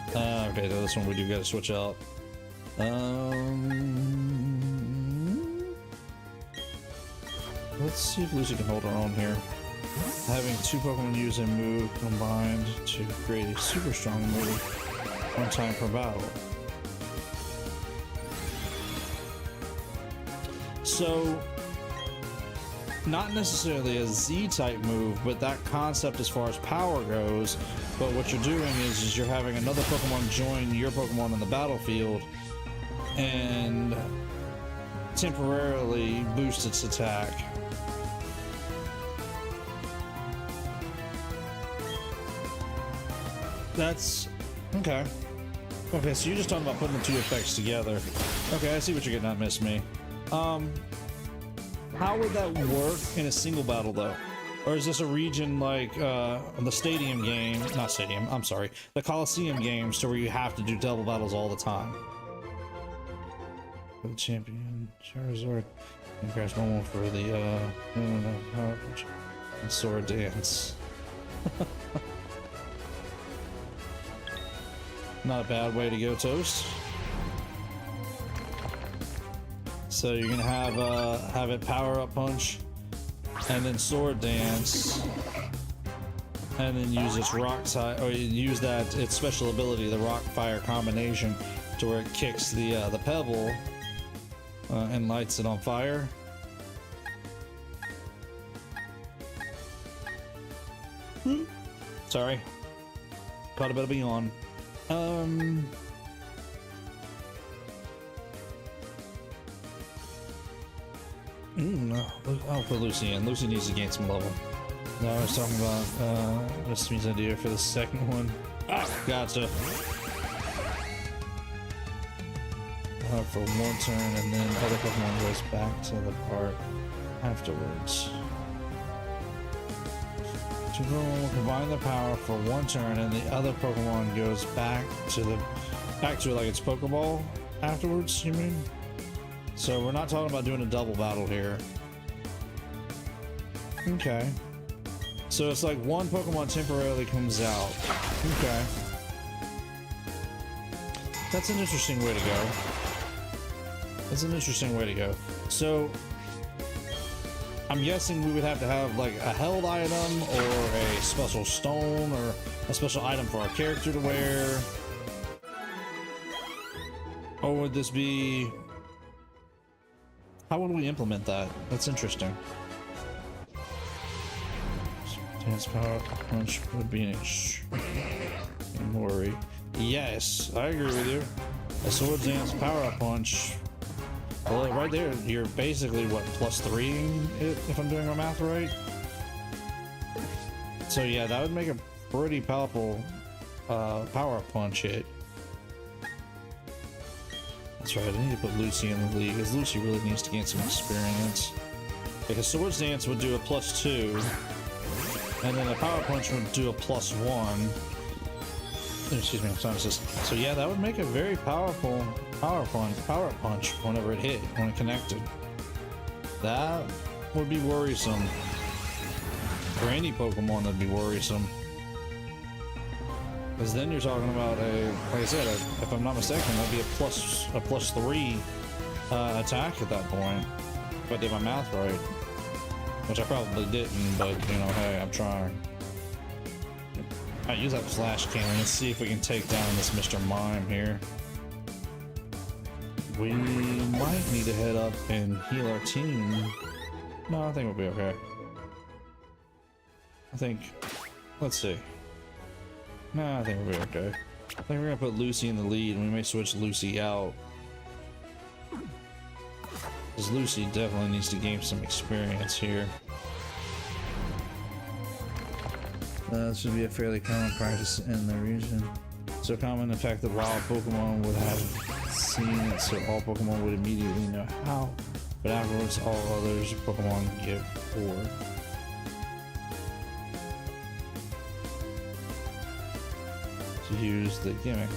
Okay, no, this one we do gotta switch out. Let's see if Lucy can hold her own here. Having two Pokemon use a move combined to create a super strong move one time per battle. So, not necessarily a Z-type move, but that concept as far as power goes. But what you're doing is you're having another Pokemon join your Pokemon in the battlefield and temporarily boost its attack. That's okay. Okay, so you're just talking about putting the two effects together. Okay, I see what you're getting at, Miss Me. How would that work in a single battle though? Or is this a region like the stadium game, not stadium, I'm sorry, the Coliseum games, to where you have to do double battles all the time? For the champion, Charizard, and crash normal for the power punch and sword dance. Not a bad way to go, Toast. So you're gonna have it power up punch, and then sword dance, and then use its rock type, or use its special ability, the rock fire combination, to where it kicks the pebble and lights it on fire. Sorry, caught a bit of a yawn. I'll put Lucy in. Lucy needs to gain some level. No, I was talking about this means idea for the second one. Ah, gotcha. For one turn, and then other Pokemon goes back to the part afterwards. To combine the power for one turn, and the other Pokemon goes back to it like it's Pokeball afterwards. You mean? So we're not talking about doing a double battle here. Okay. So it's like one Pokemon temporarily comes out. Okay. That's an interesting way to go. That's an interesting way to go. So I'm guessing we would have to have like a held item or a special stone or a special item for our character to wear. Or would this be... How would we implement that? That's interesting. Dance power punch would be an extreme worry. Yes, I agree with you. A sword dance power punch. Well, right there, you're basically what, +3 if I'm doing my math right. So yeah, that would make a pretty powerful power punch hit. That's right, I need to put Lucy in the league, because Lucy really needs to gain some experience. Because Swords Dance would do a +2, and then a Power Punch would do a +1. Excuse me, so yeah, that would make a very powerful power punch whenever it hit, when it connected. That would be worrisome. For any Pokemon, that'd be worrisome. Because then you're talking about like I said, if I'm not mistaken, that'd be a +3 attack at that point. If I did my math right. Which I probably didn't, but you know, hey, I'm trying. Alright, use that flash cannon. Let's see if we can take down this Mr. Mime here. We might need to head up and heal our team. No, I think we'll be okay. I think... Let's see. No, I think we'll be okay. I think we're gonna put Lucy in the lead, and we may switch Lucy out. Because Lucy definitely needs to gain some experience here. This should be a fairly common practice in the region. So common, in fact, that wild Pokemon would have seen it, so all Pokemon would immediately know how. But afterwards, all others Pokemon get bored. To use the gimmick.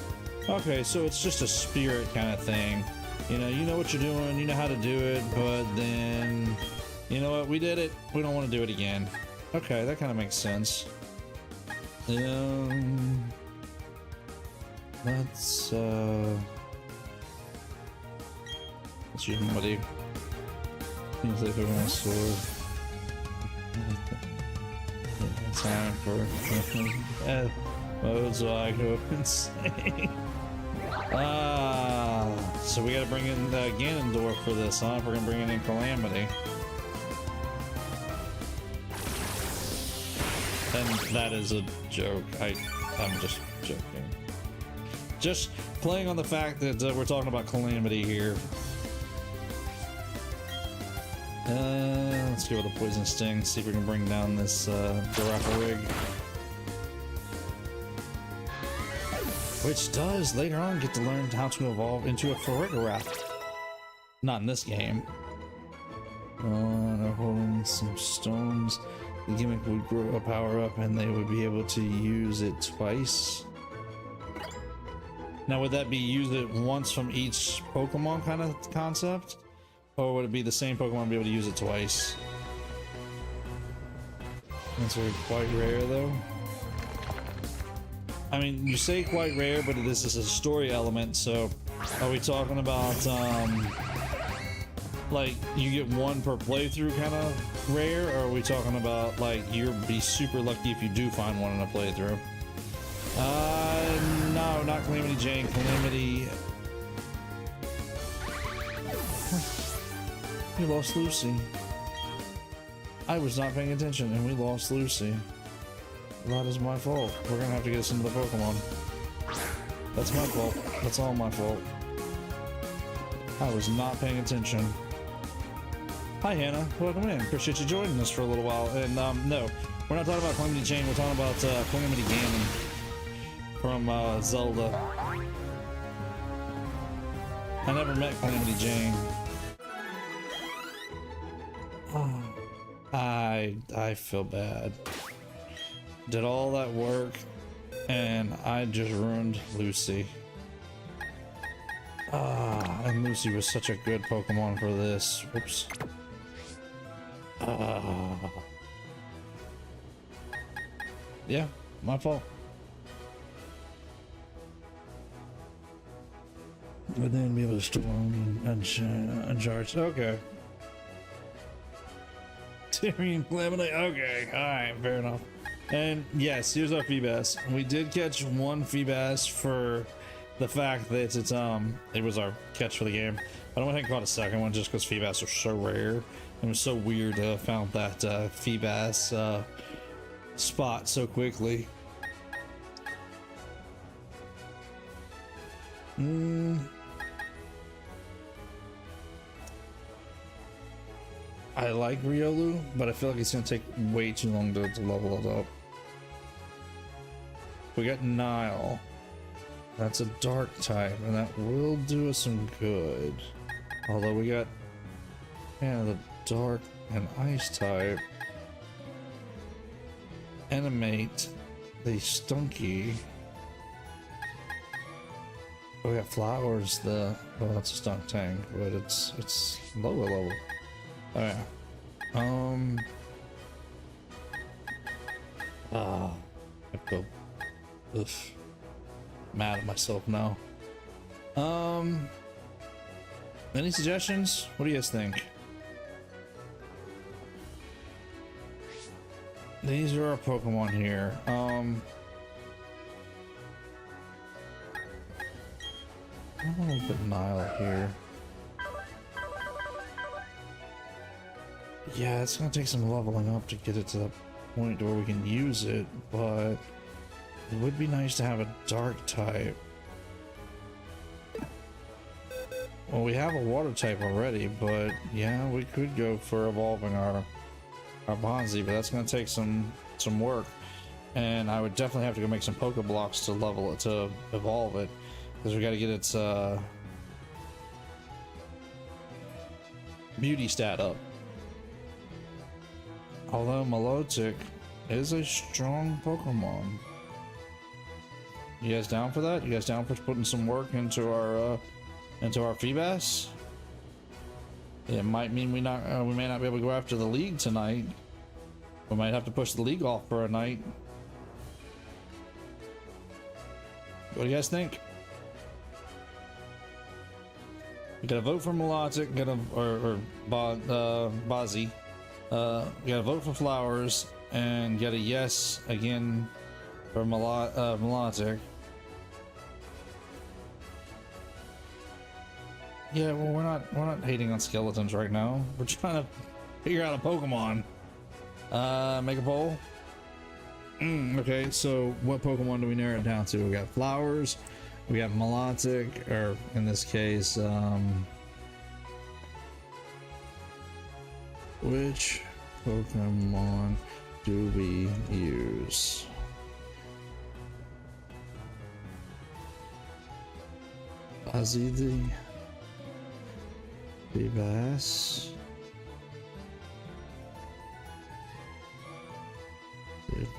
Okay, so it's just a spirit kind of thing. You know what you're doing, you know how to do it, but then, you know what, we did it, we don't want to do it again. Okay, that kind of makes sense. Let's use Muddy. Seems like everyone's sword. Time for modes while I go insane. So we gotta bring in Ganondorf for this, huh? We're gonna bring in Calamity. And that is a joke. I'm just joking. Just playing on the fact that we're talking about Calamity here. Let's go with a Poison Sting, see if we can bring down this Rig. Which does later on get to learn how to evolve into a Farigiraf. Not in this game. They're holding some stones. The gimmick would grow a power up and they would be able to use it twice. Now would that be use it once from each Pokemon kind of concept? Or would it be the same Pokemon be able to use it twice? That's quite rare though. I mean, you say quite rare, but this is a story element, so are we talking about, like, you get one per playthrough kind of rare, or are we talking about, like, you'll be super lucky if you do find one in a playthrough? No, not Calamity Jane, Calamity... We lost Lucy. I was not paying attention, and we lost Lucy. That is my fault. We're gonna have to get us into the Pokemon. That's my fault. That's all my fault. I was not paying attention. Hi Hannah, welcome in. Appreciate you joining us for a little while. And no, we're not talking about Calamity Jane, we're talking about Calamity Ganon from Zelda. I never met Calamity Jane. I feel bad. Did all that work and I just ruined Lucy. And Lucy was such a good Pokemon for this. Whoops. Yeah, my fault. But then be able to storm and uncharge. Okay. Tyrion Calamity. Okay, alright, fair enough. And yes, here's our Feebas. We did catch one Feebas for the fact that it was our catch for the game. I don't think I caught a second one just because Feebas are so rare. And it was so weird to have found that Feebas spot so quickly. I like Riolu, but I feel like it's gonna take way too long to level it up. We got Nile. That's a dark type, and that will do us some good. Although we got the dark and ice type. Animate the Stunky. We got Flowers, well, that's a Stunk Tank, but it's lower level. Oh yeah. I feel mad at myself now. Any suggestions? What do you guys think? These are our Pokemon here. I'm gonna put Nile here. Yeah, it's gonna take some leveling up to get it to the point where we can use it, but it would be nice to have a dark type. Well, we have a water type already, but yeah, we could go for evolving our Bonzi, but that's gonna take some work, and I would definitely have to go make some Poke Blocks to level it, to evolve it, because we got to get its beauty stat up. Although Milotic is a strong Pokemon. You guys down for that? You guys down for putting some work into our Feebas? It might mean we may not be able to go after the league tonight. We might have to push the league off for a night. What do you guys think? We gotta vote for Milotic, or Bozzy. We gotta vote for Flowers, and get a yes again for Milotic. Yeah, well, we're not hating on skeletons right now. We're trying to figure out a Pokemon. Make a poll. Okay, so what Pokemon do we narrow it down to? We got Flowers, we got Milotic, or in this case, which Pokemon do we use? Ozzy the Bass.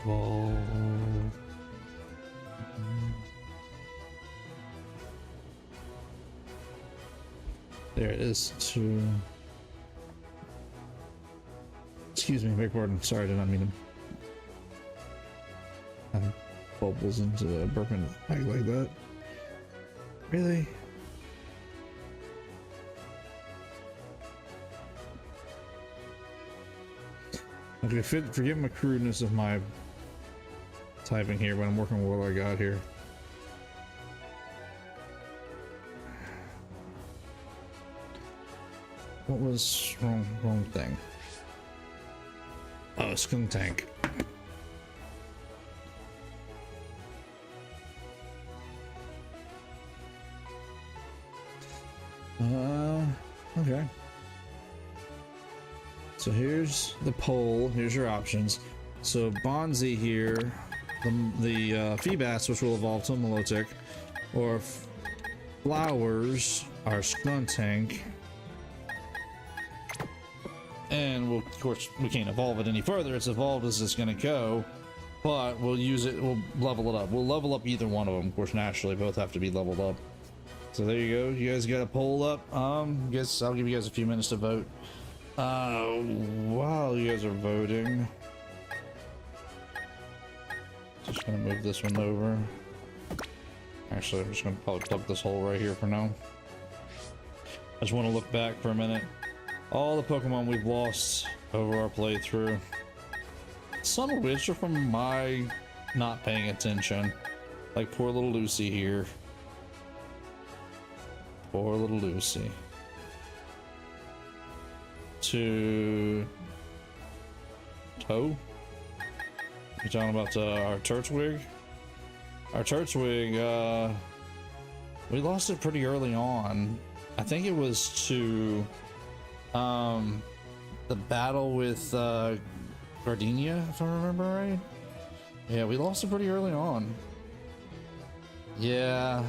Evolve. There it is. To excuse me, beg pardon. Sorry, I did not mean to have bubbles into a burping bag like that. Really? Okay, forgive my crudeness of my typing here, but I'm working with what I got here. What was wrong thing? Oh, Skunk Tank. Okay. So here's the poll. Here's your options. So Bonzi here, the Feebas, which will evolve to Milotic, or Flowers, our Skuntank, and we'll, of course, we can't evolve it any further. It's evolved as it's going to go, but we'll use it. We'll level it up. We'll level up either one of them. Of course, naturally, both have to be leveled up. So there you go. You guys got a poll up. Guess I'll give you guys a few minutes to vote. While you guys are voting, just gonna move this one over. Actually, I'm just gonna probably plug this hole right here for now. I just want to look back for a minute. All the Pokemon we've lost over our playthrough, some of which are from my not paying attention. Like poor little Lucy here. Poor little Lucy. To Toe? You talking about our Turtwig? Our Turtwig, we lost it pretty early on. I think it was to the battle with Gardenia, if I remember right. Yeah, we lost it pretty early on. Yeah,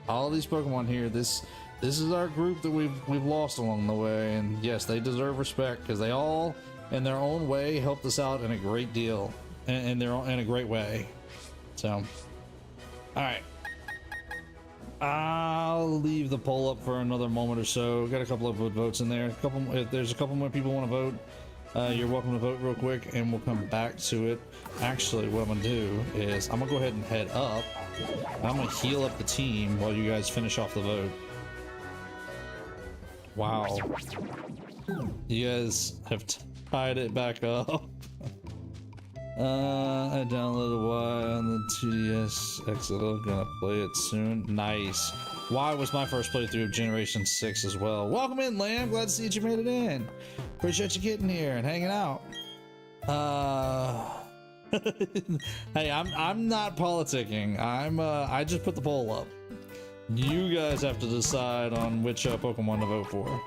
all these Pokemon here, this is our group that we've lost along the way, and yes, they deserve respect because they all, in their own way, helped us out in a great deal, in a great way. So, all right, I'll leave the poll up for another moment or so. Got a couple of votes in there. If there's a couple more people want to vote, you're welcome to vote real quick, and we'll come back to it. Actually, what I'm gonna do is I'm gonna go ahead and head up. I'm gonna heal up the team while you guys finish off the vote. Wow, you guys have tied it back up. I downloaded Y on the 2DS XL. Gonna play it soon. Nice. Y was my first playthrough of Generation 6 as well. Welcome in, Lamb. Glad to see that you made it in. Appreciate you getting here and hanging out. Hey, I'm not politicking. I just put the poll up. You guys have to decide on which Pokemon to vote for.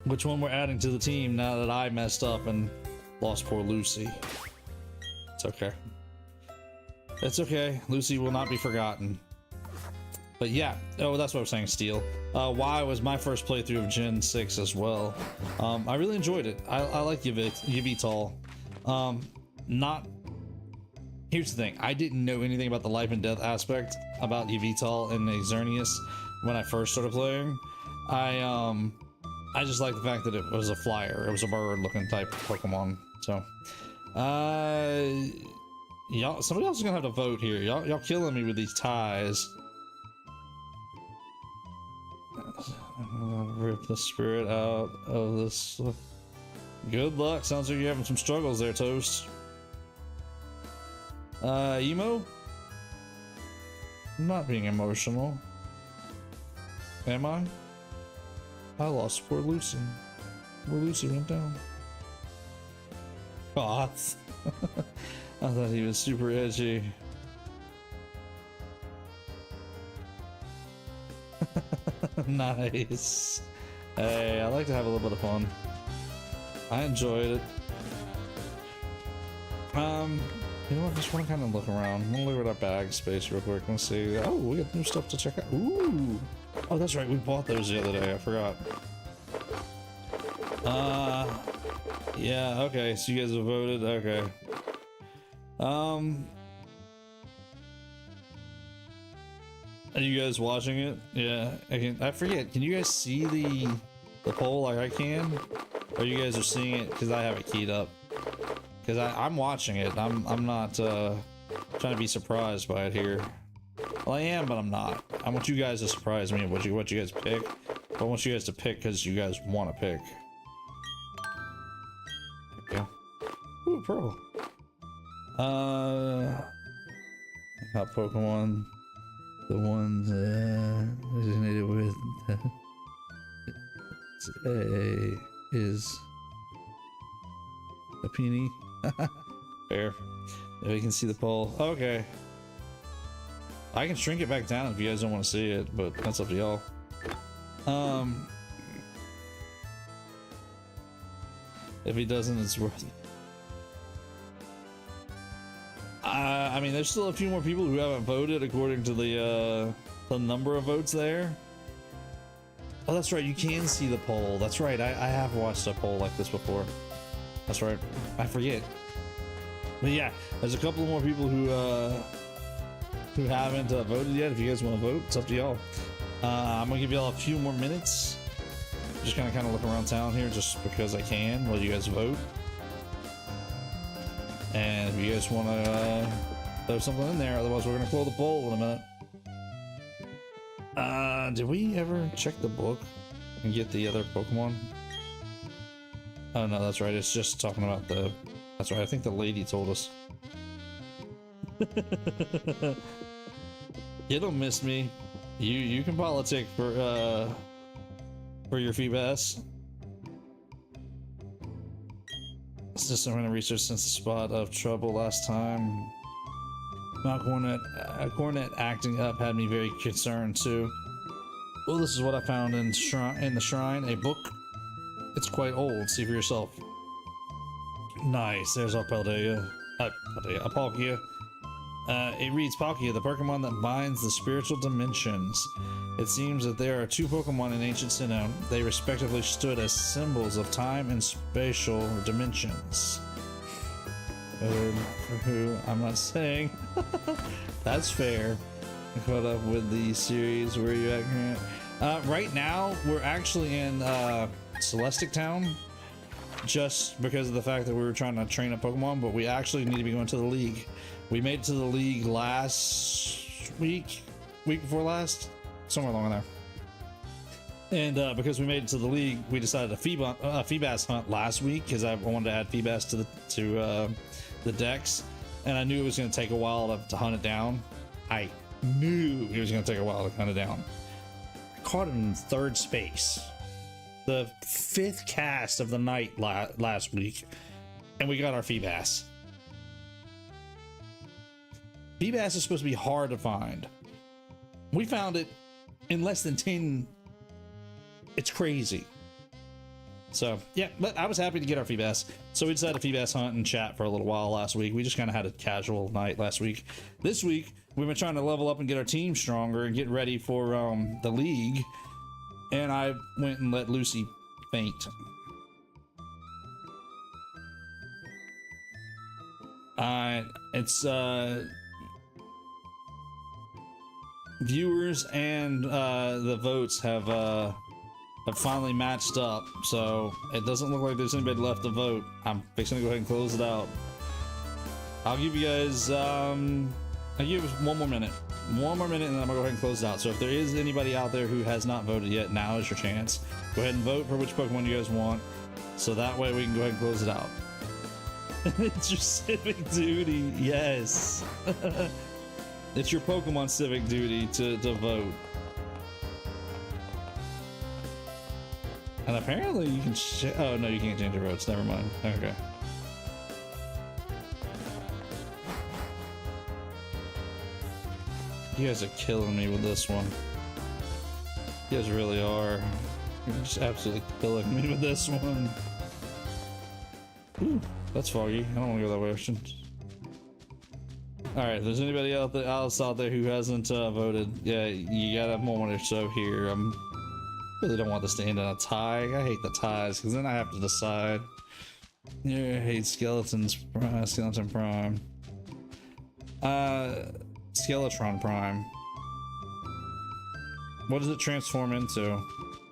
Which one we're adding to the team now that I messed up and lost poor Lucy. It's okay. It's okay. Lucy will not be forgotten. But yeah, oh, that's what I was saying, Steel. Y was my first playthrough of Gen 6 as well. I really enjoyed it. I like Yveltal. Here's the thing. I didn't know anything about the life and death aspect about Yveltal and Xerneas when I first started playing. I just like the fact that it was a flyer. It was a bird-looking type Pokemon. So, y'all, somebody else is gonna have to vote here. Y'all killing me with these ties. Rip the spirit out of this. Good luck. Sounds like you're having some struggles there, Toast. Emo? I'm not being emotional. Am I? I lost poor Lucy. Poor Lucy went down. Aw. I thought he was super edgy. Nice. Hey, I like to have a little bit of fun. I enjoyed it. You know what? I just want to kind of look around. I'm gonna look at our bag space real quick and see. Oh, we got new stuff to check out. Ooh. Oh, that's right. We bought those the other day. I forgot. Yeah. Okay. So you guys have voted. Okay. Are you guys watching it? Yeah. I forget. Can you guys see the poll like I can? Or you guys are seeing it because I have it keyed up? Because I'm watching it. I'm not trying to be surprised by it here. Well, I am, but I'm not. I want you guys to surprise me with what you guys pick. I want you guys to pick because you guys want to pick. Okay. Ooh, pearl. Got Pokemon. The ones originated with is a peony. Fair. If you can see the poll. Okay. I can shrink it back down if you guys don't want to see it, but that's up to y'all. If he doesn't, it's worth it. I mean, there's still a few more people who haven't voted according to the number of votes there. Oh, that's right. You can see the poll. That's right. I have watched a poll like this before. That's right. I forget. But yeah, there's a couple more people who haven't voted yet. If you guys want to vote, it's up to y'all. I'm gonna give y'all a few more minutes. Just gonna kind of look around town here, just because I can, while you guys vote. And if you guys want to throw something in there, otherwise we're gonna close the poll in a minute. Did we ever check the book and get the other Pokemon? Oh no, that's right. It's just talking about the. That's right. I think the lady told us. You don't miss me. You can politic for your Feebas. System running research since the spot of trouble last time. Mount Cornet acting up had me very concerned too. Well, this is what I found in the shrine, a book. It's quite old. See for yourself. Nice. There's our Palkia. It reads Palkia, the Pokemon that binds the spiritual dimensions. It seems that there are two Pokemon in ancient Sinnoh. They respectively stood as symbols of time and spatial dimensions. For who? I'm not saying. That's fair. Caught up with the series. Where are you at, Grant? Right now, we're actually in Celestic Town. Just because of the fact that we were trying to train a Pokemon, but we actually need to be going to the league. We made it to the league last week before last, somewhere along there. And because we made it to the league, we decided a Feebas hunt last week because I wanted to add Feebas to the decks, and I knew it was going to take a while to hunt it down. I knew it was going to take a while to hunt it down. I caught it in third space, the 5th cast of the night last week, and we got our Feebas. Feebas is supposed to be hard to find. We found it in less than 10. It's crazy. So yeah, but I was happy to get our Feebas. So we decided to Feebas hunt and chat for a little while last week. We just kind of had a casual night last week. This week we've been trying to level up and get our team stronger and get ready for the league. And I went and let Lucy faint. It's viewers and the votes have finally matched up, so it doesn't look like there's anybody left to vote. I'm fixing to go ahead and close it out. I'll give you guys I'll give us one more minute, and then I'm gonna go ahead and close it out. So if there is anybody out there who has not voted yet, now is your chance. Go ahead and vote for which Pokemon you guys want, so that way we can go ahead and close it out. It's your civic duty, yes. It's your Pokemon civic duty to vote. And apparently you can oh no, you can't change your votes, never mind. Okay. You guys are killing me with this one. You guys really are. You're just absolutely killing me with this one. Ooh, that's foggy. I don't want to go that way. Alright, if there's anybody else out there who hasn't voted, yeah, you got a moment or so here. Really don't want this to end in a tie. I hate the ties because then I have to decide. Yeah, I hate Skeleton Prime. Skeletron Prime. What does it transform into?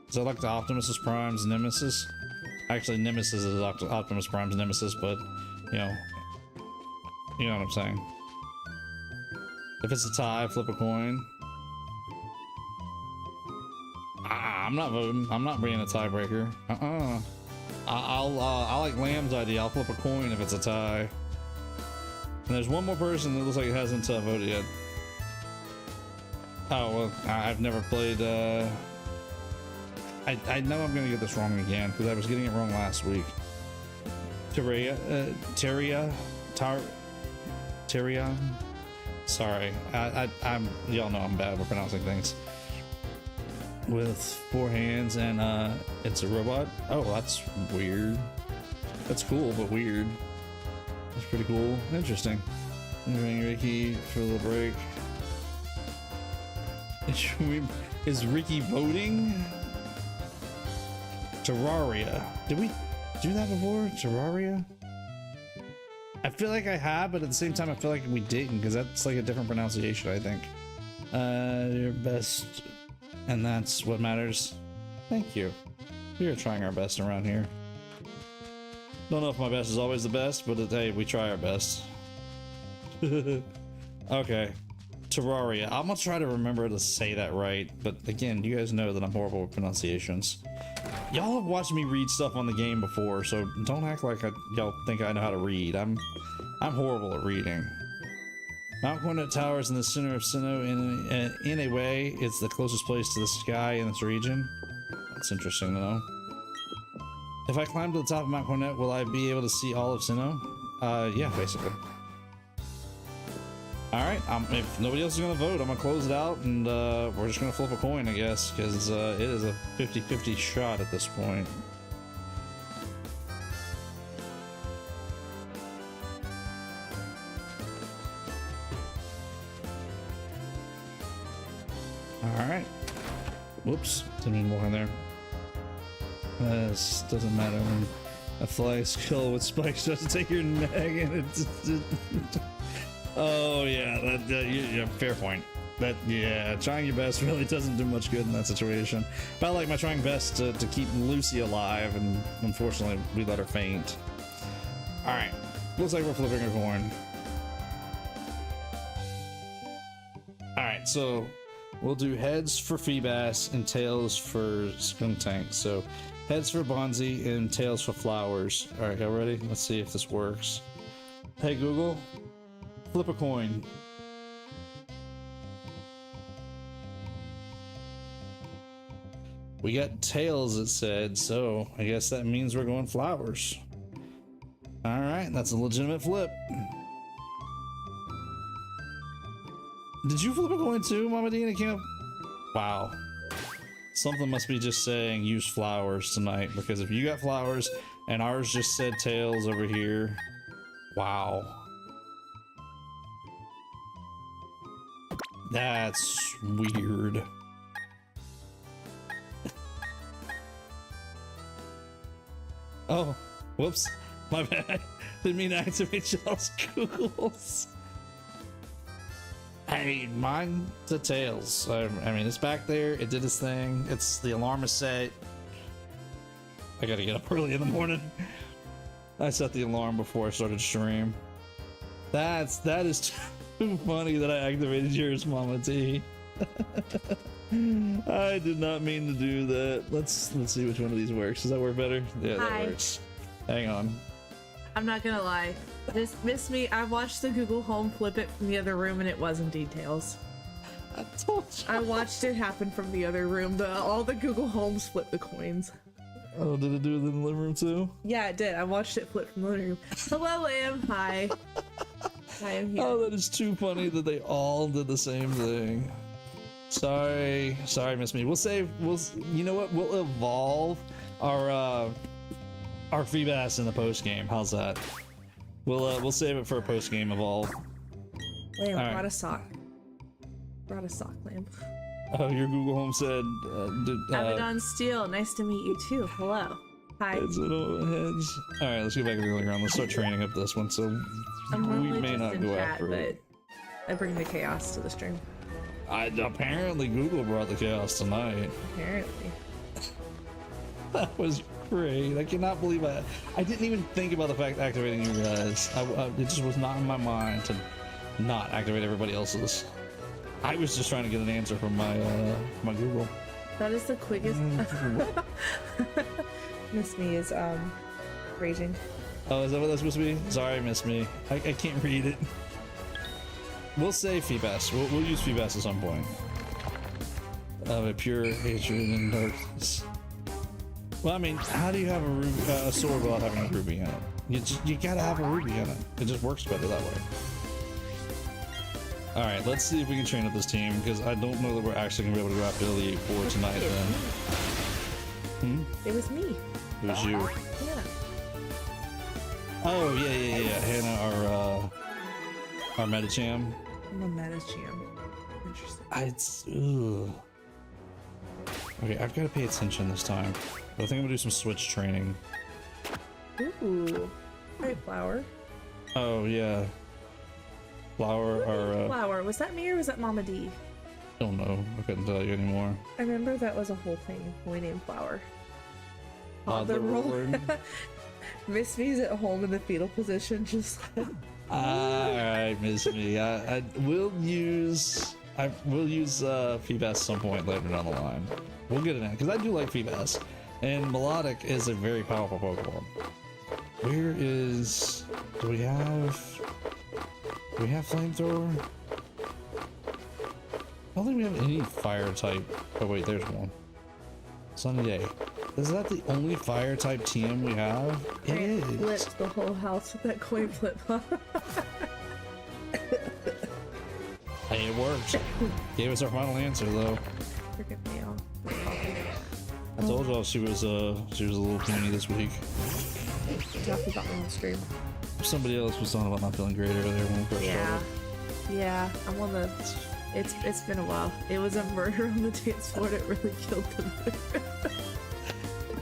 Is that like the Optimus Prime's Nemesis? Actually, Nemesis is Optimus Prime's Nemesis, but you know what I'm saying. If it's a tie, flip a coin. I'm not voting. I'm not being a tiebreaker. I like Lamb's idea. I'll flip a coin if it's a tie. And there's one more person that looks like it hasn't voted yet. Oh well, I've never played. I know I'm gonna get this wrong again because I was getting it wrong last week. Teria. Sorry, I'm. Y'all know I'm bad with pronouncing things. With 4 hands and it's a robot. Oh, that's weird. That's cool, but weird. That's pretty cool. Interesting. Moving Ricky for a little break. Is Ricky voting? Terraria. Did we do that before? Terraria? I feel like I have, but at the same time, I feel like we didn't because that's like a different pronunciation, I think. Your best. And that's what matters. Thank you. We are trying our best around here. Don't know if my best is always the best, but hey, we try our best. Okay. Terraria. I'm gonna try to remember to say that right, but again, you guys know that I'm horrible with pronunciations. Y'all have watched me read stuff on the game before, so don't act like y'all think I know how to read. I'm horrible at reading. Mount Coronet Tower is in the center of Sinnoh. In a way, it's the closest place to the sky in this region. That's interesting to know. If I climb to the top of Mount Coronet, will I be able to see all of Sinnoh? Yeah, basically. Alright, if nobody else is going to vote, I'm going to close it out, and we're just going to flip a coin, I guess, because it is a 50-50 shot at this point. Alright. Whoops, didn't mean to walk in there. This doesn't matter when a fly skull with spikes doesn't take your neck and it's oh yeah, yeah, fair point. Yeah, trying your best really doesn't do much good in that situation. But I like my trying best to keep Lucy alive, and unfortunately we let her faint. Alright, looks like we're flipping a coin. Alright, so We'll do heads for Feebas and tails for Skuntank. So heads for Bonzi and tails for Flowers. All right, y'all ready? Let's see if this works. Hey Google, flip a coin. We got tails, it said, so I guess that means we're going Flowers. All right, that's a legitimate flip. Did you flip a coin too, Mama D? And it came up. Wow. Something must be just saying use Flowers tonight, because if you got Flowers and ours just said tails over here, wow. That's weird. Oh, whoops. My bad. Didn't mean to activate y'all's Googles. I mean, mine to tails. I mean, it's back there. It did its thing. It's the alarm is set. I gotta get up early in the morning. I set the alarm before I started stream. That is too funny that I activated yours, Mama T. I did not mean to do that. Let's see which one of these works. Does that work better? Yeah, that works. Hang on. I'm not gonna lie. This missed me. I watched the Google Home flip it from the other room and it wasn't details. I told you. I watched it happen from the other room. All the Google Homes flip the coins. Oh, did it do it in the living room too? Yeah, it did. I watched it flip from the living room. Hello, Lamb. Hi. I am here. Oh, that is too funny that they all did the same thing. Sorry, Miss Me. You know what? We'll evolve our Feebas in the post game. How's that? We'll save it for a post game evolve. Lamb, right. brought a sock. Brought a sock, Lamb. Oh, your Google Home said. Abaddon Steel, nice to meet you too. Hello. Hi. Heads. All right, let's get back to the early round. Let's start training up this one. So we may not go after it. I bring the chaos to the stream. Apparently Google brought the chaos tonight. Apparently. That was great. I cannot believe I didn't even think about the fact activating you guys. It just was not in my mind to not activate everybody else's. I was just trying to get an answer from my Google. That is the quickest. Miss Me is raging. Oh, is that what that's supposed to be? Sorry, Miss Me. I can't read it. We'll say Feebas. We'll use Feebas at some point. Of a pure hatred and darkness. Well, I mean, how do you have a sword without having a ruby in it? You gotta have a ruby in it. It just works better that way. All right, let's see if we can train up this team, because I don't know that we're actually gonna be able to go after Elite 4 tonight. Then. It was me. It was you. Yeah. Oh yeah. Hannah, our Metacham. I'm a Metacham. Interesting. Okay, I've got to pay attention this time. But I think I'm gonna do some switch training. Ooh. Hi, Flower. Oh yeah. Flower or Flower. Was that me or was that Mama D? Don't know. I couldn't tell you anymore. I remember that was a whole thing. We named Flower. The roll. Miss Me's at home in the fetal position, just. Alright, Miss Me. I will use Feebas at some point later down the line. We'll get it in, because I do like Feebas. And Melodic is a very powerful Pokemon. Where is... Do we have Flamethrower? I don't think we have any fire type. Oh wait, there's one. Sunny Day. Is that the only fire type TM we have? It is. Flipped the whole house with that coin flip. Hey, it worked. Gave us our final answer though. Freaking nail. I told y'all she was a little puny this week. Talked about me on stream. Somebody else was talking about not feeling great earlier when we first started. Yeah. I'm on the. It's been a while. It was a murder on the dance floor. It really killed them.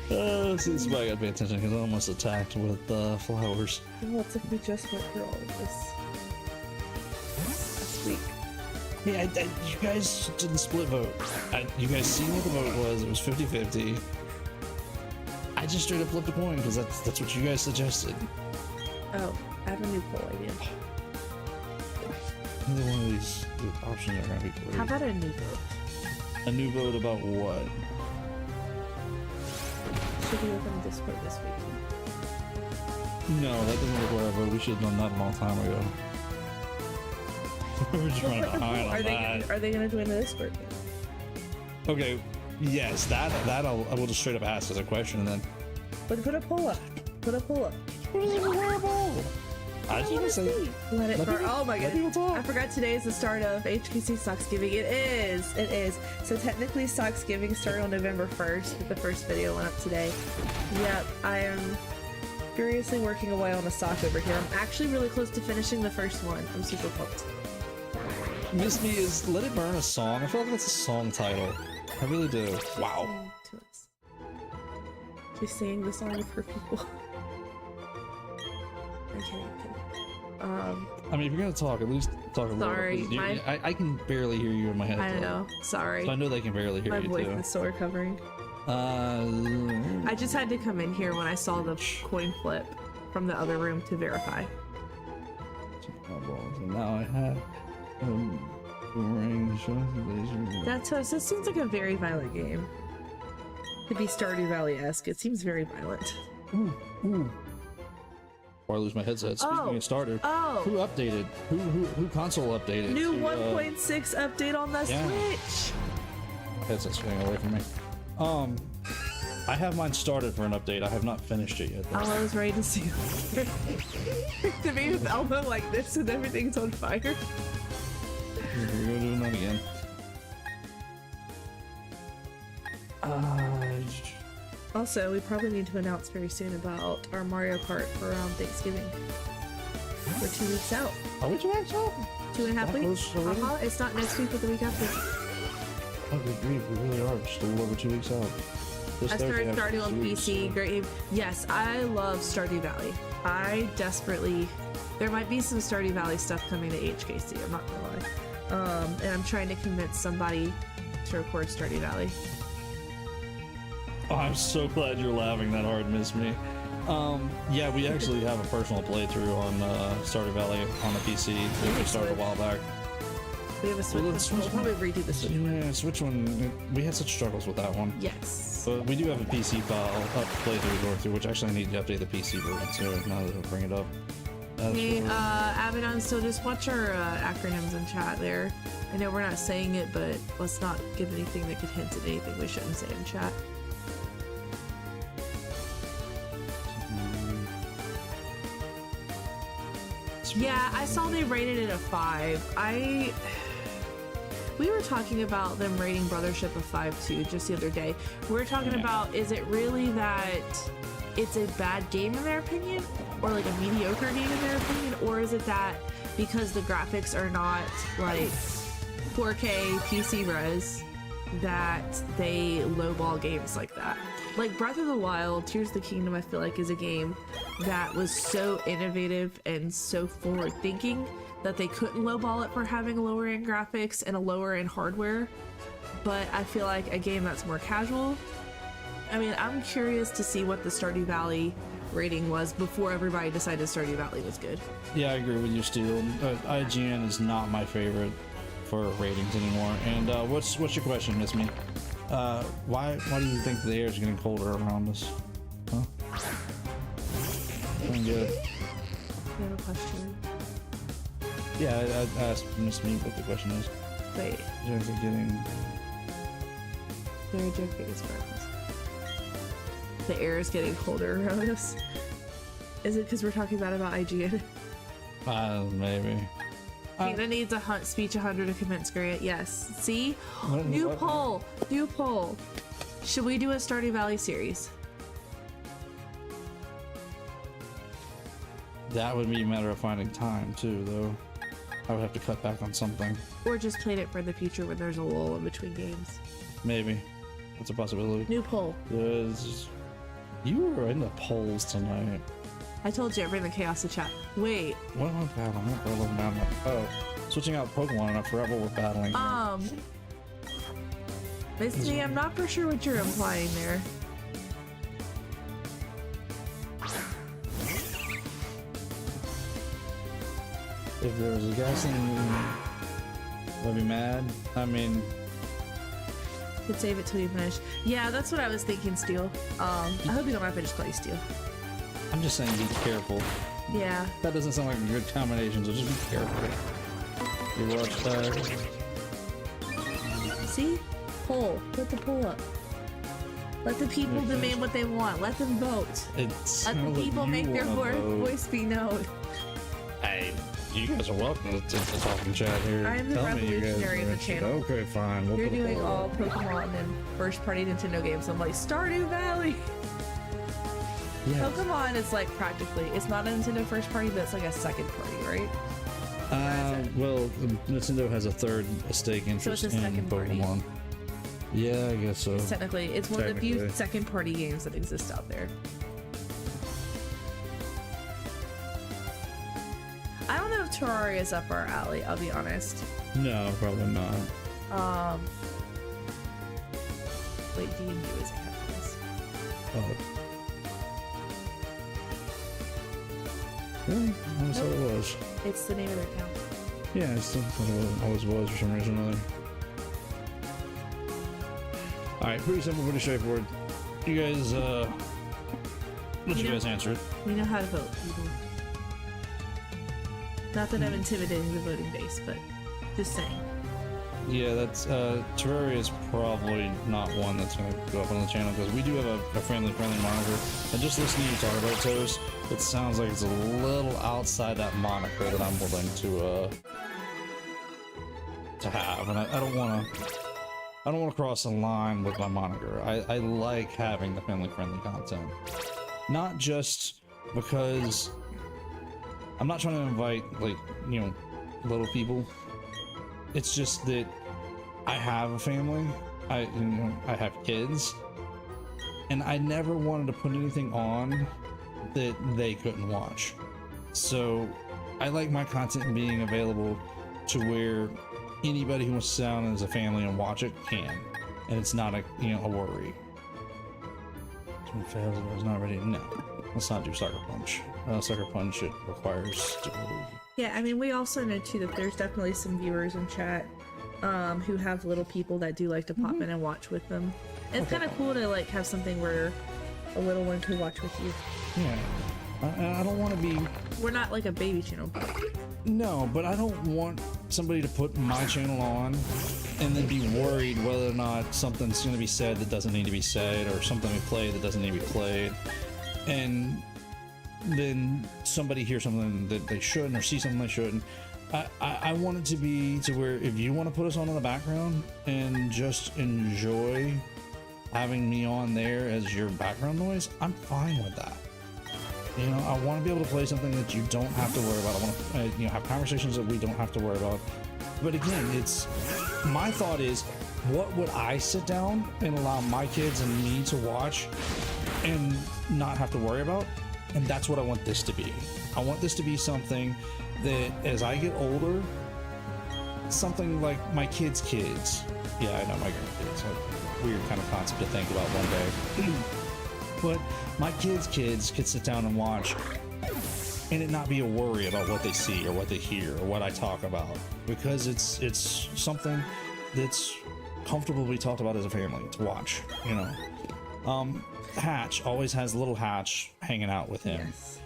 See, this is why I gotta pay attention, because I almost attacked with flowers. Well, it's like we just went through all of this last week. Yeah, you guys didn't split vote. You guys seen what the vote was. It was 50-50. I just straight up flipped a coin, because that's what you guys suggested. Oh, I have a new poll idea. Either one of these options are gonna be great. How about a new vote? A new vote about what? Should we open Discord this week? No, that doesn't require a vote. We should have done that a long time ago. We're just running behind on that. Are they gonna join the Discord? Okay, yes, that I will just straight up ask as a question and then. But put a poll up. Put a poll up. I just want to say. Let it burn. Oh my goodness. I forgot today is the start of HKC Socksgiving. It is. It is. So technically Socksgiving started on November 1st, but the first video went up today. Yep, I am furiously working away on a sock over here. I'm actually really close to finishing the first one. I'm super pumped. Miss Me is Let It Burn a song? I feel like that's a song title. I really do. Wow. To us. She's singing the song with her people. Okay. I mean, if you're gonna talk, at least talk a little. Sorry, bit. I can barely hear you in my head. I know. Sorry. So I know they can barely hear My you voice too. is still recovering. I just had to come in here when I saw the coin flip from the other room to verify. And now I have boomerang shot. That's so. This seems like a very violent game. To be Stardew Valley-esque, it seems very violent. Ooh. Or I lose my headset. Speaking of Stardew, who updated? Who console updated? New to, 1.6 update on the yeah. Switch. My headset's getting away from me. I have mine started for an update. I have not finished it yet. Though. I was ready to see to be with Elmo like this and everything's on fire. We're gonna do that again. Also, we probably need to announce very soon about our Mario Kart for around Thanksgiving. We're 2 weeks out. Are we 2 weeks out? 2.5 That weeks. close already? It's not next week, but the week after. Oh, good grief, we really are just a little over 2 weeks out. This I Thursday started after Stardew on 2 weeks, PC. so- Great game. Yes, I love Stardew Valley. I desperately. There might be some Stardew Valley stuff coming to HKC. I'm not gonna lie. And I'm trying to convince somebody to record Stardew Valley. Oh, I'm so glad you're laughing that hard, Miss Me. Yeah, we actually have a personal playthrough on Stardew Valley on the PC that we started a while back. We have a Switch. Well, We'll, the Switch probably redo the Switch. Yeah, Switch one, we had such struggles with that one. Yes. But we do have a PC file playthrough to go through, which actually I need to update the PC version too, now that I bring it up. Hey, Abaddon, so just watch our acronyms in chat there. I know we're not saying it, but let's not give anything that could hint at anything we shouldn't say in chat. Yeah, I saw they rated it a 5. We were talking about them rating Brothership a 5 too, just the other day. We were talking about, is it really that it's a bad game in their opinion? Or like a mediocre game in their opinion? Or is it that because the graphics are not like 4K PC res, that they lowball games like that? Like Breath of the Wild, Tears of the Kingdom, I feel like is a game that was so innovative and so forward thinking that they couldn't lowball it for having lower end graphics and a lower end hardware. But I feel like a game that's more casual. I mean, I'm curious to see what the Stardew Valley rating was before everybody decided Stardew Valley was good. Yeah, I agree with you, Steel. IGN is not my favorite for ratings anymore. And what's your question, Miss Me? Why do you think the air is getting colder around us? Huh? I'm good. You have a question? Yeah, I asked Miss Me what the question is. Wait, Is it getting... very joking as far as the air is getting colder around us. Is it because we're talking about IGN? Maybe. Tina needs a speech 100 to convince Grant. Yes. See? New poll. New poll. Should we do a Stardew Valley series? That would be a matter of finding time, too, though. I would have to cut back on something. Or just plan it for the future when there's a lull in between games? Maybe. That's a possibility. New poll. You were in the polls tonight. I told you I bring the chaos to chat. Wait. What am I battling? What am I battling? Oh, switching out Pokemon and I forgot what we're battling. Misty, I'm not for sure what you're implying there. If there was a guy saying I'd be mad. I mean, Could save it till you finish. Yeah, that's what I was thinking, Steel. I hope you don't have to just call you Steel. I'm just saying be careful. Yeah. That doesn't sound like a good combination, so just be careful. You watch that. See? Poll. Put the poll up. Let the people demand what they want. Let them vote. Let the people make their voice be known. Hey, you guys are welcome to talk in chat here. I am the revolutionary of the channel. Okay, fine. We'll You're put a doing poll all up. Pokemon and first-party Nintendo games. I'm like, Stardew Valley. Yes. Pokemon is like practically, it's not a Nintendo first party, but it's like a second party, right? Well, Nintendo has a third stake interest it's a in second party. Pokemon. Yeah, I guess so. Technically, it's one of the few Technically. second party games that exist out there. I don't know if Terraria is up our alley, I'll be honest. No, probably not. Wait, D&U is a happiness. Oh. Really? I always thought it was. It's the name of their town. Yeah, I still thought it always was for some reason or another. Alright, pretty simple, pretty straightforward. You guys, let you guys answer it. We know how to vote, people. Not that I'm intimidating the voting base, but just saying. Yeah, that's, Terraria is probably not one that's gonna go up on the channel, because we do have a family-friendly moniker, and just listening to you talk about Toast, it sounds like it's a little outside that moniker that I'm willing to have, and I don't wanna cross the line with my moniker. I like having the family-friendly content. Not just because I'm not trying to invite, like, you know, little people. It's just that I have a family. I have kids, and I never wanted to put anything on that they couldn't watch. So I like my content being available to where anybody who wants to sit down as a family and watch it can, and it's not a a worry. Someone fails if I was not ready. No, let's not do Sucker Punch. Sucker Punch, it requires Yeah, I mean, we also know too that there's definitely some viewers in chat who have little people that do like to pop in and watch with them. And it's kind of cool to like have something where a little one could watch with you. Yeah, I don't want to be. We're not like a baby channel. No, but I don't want somebody to put my channel on and then be worried whether or not something's going to be said that doesn't need to be said, or something we play that doesn't need to be played, and then somebody hears something that they shouldn't, or see something they shouldn't. I want it to be to where if you want to put us on in the background and just enjoy having me on there as your background noise, I'm fine with that. You know, I want to be able to play something that you don't have to worry about. I want to, have conversations that we don't have to worry about. But again, it's my thought is, what would I sit down and allow my kids and me to watch and not have to worry about? And that's what I want this to be. I want this to be something that as I get older, something like my kids' kids. Yeah, I know, my grandkids. A weird kind of concept to think about one day. But my kids could sit down and watch and it not be a worry about what they see or what they hear or what I talk about, because it's something that's comfortable to be talked about as a family to watch, Hatch always has little Hatch hanging out with him. Yes.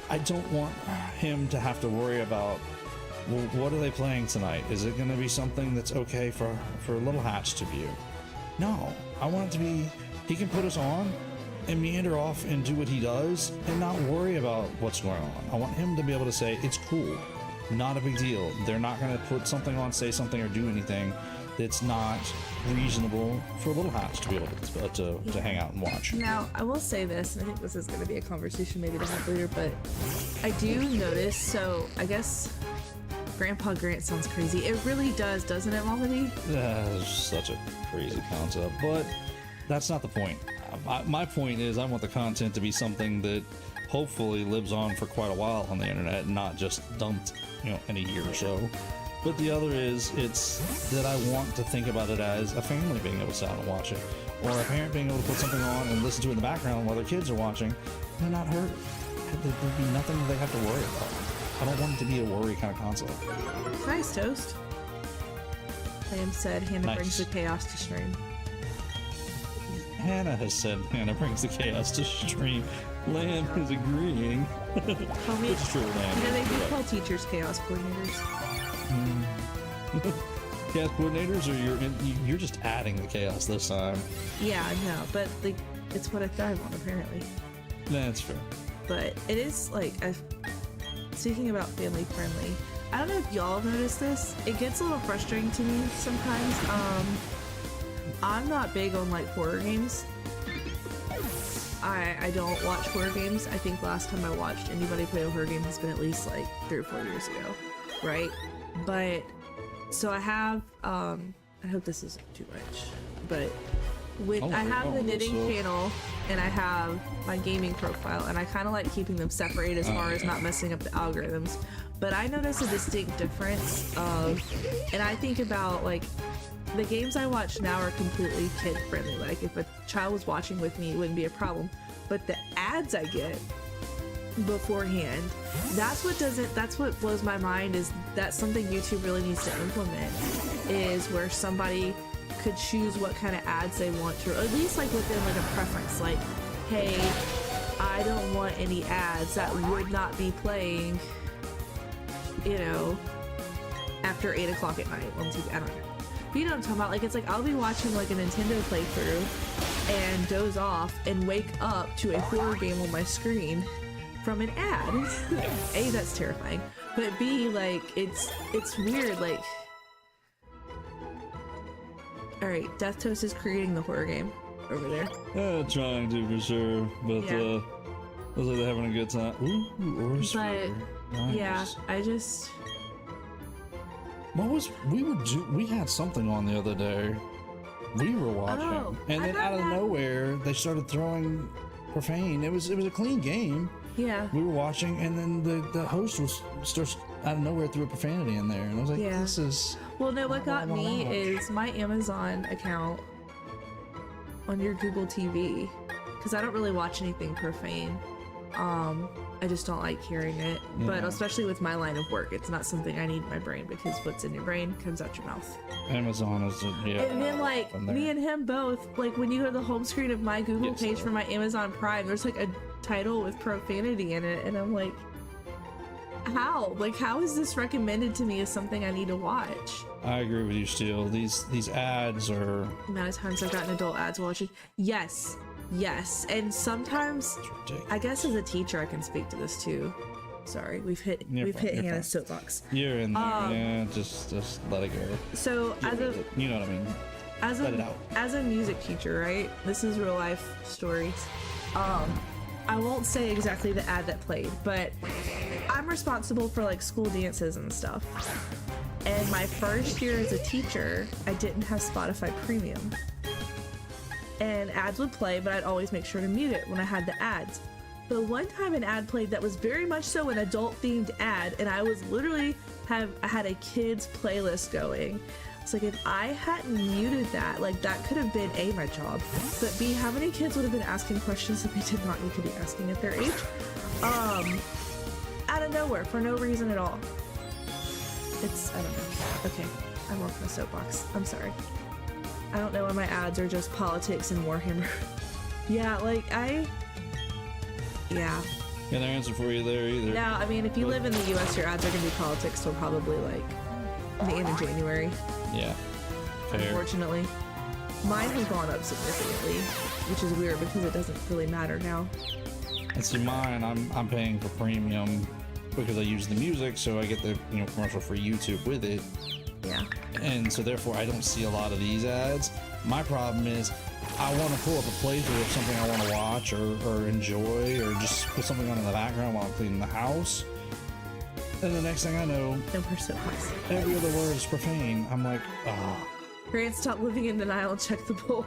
I don't want him to have to worry about, well, what are they playing tonight? Is it going to be something that's okay for little Hatch to view? No, I want it to be, he can put us on and meander off and do what he does and not worry about what's going on. I want him to be able to say, it's cool, not a big deal. They're not going to put something on, say something, or do anything that's not reasonable for a little Hatch to be able to hang out and watch. Now, I will say this, and I think this is going to be a conversation maybe to have later, but I do notice, so I guess Grandpa Grant sounds crazy. It really does, doesn't it, Mama D? That's such a crazy concept, but that's not the point. My point is I want the content to be something that hopefully lives on for quite a while on the internet and not just dumped, in a year or so. But the other is, it's that I want to think about it as a family being able to sit down and watch it, or a parent being able to put something on and listen to it in the background while their kids are watching, and they're not hurt. There'd be nothing that they have to worry about. I don't want it to be a worry kind of concept. Nice, Toast. I am said, Hannah Nice. brings the chaos to stream. Hannah has said Hannah brings the chaos to stream. Lamb is agreeing. Tell me, It's true, Lamb. you know, they do call teachers chaos coordinators. Chaos coordinators, or you're just adding the chaos this time. Yeah, I know, but like, it's what I thrive on apparently. That's fair. But it is like, speaking about family friendly, I don't know if y'all have noticed this. It gets a little frustrating to me sometimes. I'm not big on like horror games. I don't watch horror games. I think last time I watched anybody play a horror game has been at least like 3 or 4 years ago, right? But so I have I hope this isn't too much, but I have the knitting channel and I have my gaming profile, and I kind of like keeping them separated as far as not messing up the algorithms. But I notice a distinct difference and I think about like the games I watch now are completely kid friendly. Like if a child was watching with me, it wouldn't be a problem. But the ads I get beforehand, that's what blows my mind. Is that something YouTube really needs to implement, is where somebody could choose what kind of ads they want to, or at least like within like a preference, like, hey, I don't want any ads that would not be playing, you know, after 8 o'clock at night on TV. I don't know. But you know what I'm talking about? Like, it's like I'll be watching like a Nintendo playthrough and doze off and wake up to a horror game on my screen from an ad. A, that's terrifying. But B, like, it's weird, like... Alright, Death Toast is creating the horror game over there. Trying to for sure, but Yeah. looks like they're having a good time. Ooh, or But, nice. yeah, I just... What was we had something on the other day. We were watching, Oh, and I then thought out of that- nowhere they started throwing profane. It was a clean game. Yeah. We were watching, and then the host starts out of nowhere threw a profanity in there, and I was like, Yeah. "This is." Well, no, what got me Wow. is my Amazon account on your Google TV, because I don't really watch anything profane. I just don't like hearing it. But Yeah. especially with my line of work, it's not something I need in my brain, because what's in your brain comes out your mouth. Amazon is yeah. And then like from there. me and him both, like when you go to the home screen of my Google Yes, page sir. for my Amazon Prime, there's like a title with profanity in it, and I'm like, how? Like, how is this recommended to me as something I need to watch? I agree with you, Steele. These ads are The amount of times I've gotten adult ads watching. Yes, and sometimes, ridiculous. I guess as a teacher I can speak to this too. Sorry, we've hit You're fine, you're Hannah's soapbox. You're in there. Yeah, just let it go. So You know what I mean? Let it out. as a music teacher, right? This is real life story. I won't say exactly the ad that played, but I'm responsible for like school dances and stuff. And my first year as a teacher, I didn't have Spotify Premium. And ads would play, but I'd always make sure to mute it when I had the ads. But one time an ad played that was very much so an adult themed ad, and I was literally I had a kids playlist going. It's like, if I hadn't muted that, like, that could have been A, my job, but B, how many kids would have been asking questions that they did not need to be asking at their age? Out of nowhere, for no reason at all. I don't know. Okay, I'm off my soapbox. I'm sorry. I don't know why my ads are just politics and Warhammer. Yeah, like, yeah. Got no answer for you there either. Now, I mean, if you live in the US, your ads are gonna be politics till probably, like, the end of January. Yeah. Fair. Unfortunately. Mine has gone up significantly, which is weird because it doesn't really matter now. And see, mine, I'm paying for premium because I use the music, so I get the commercial for YouTube with it, Yeah. and so therefore I don't see a lot of these ads. My problem is I want to pull up a playthrough of something I want to watch or enjoy, or just put something on in the background while I'm cleaning the house. And the next thing I know, No soapbox. every other word is profane. I'm like, oh. Grant, stop living in denial and check the poll.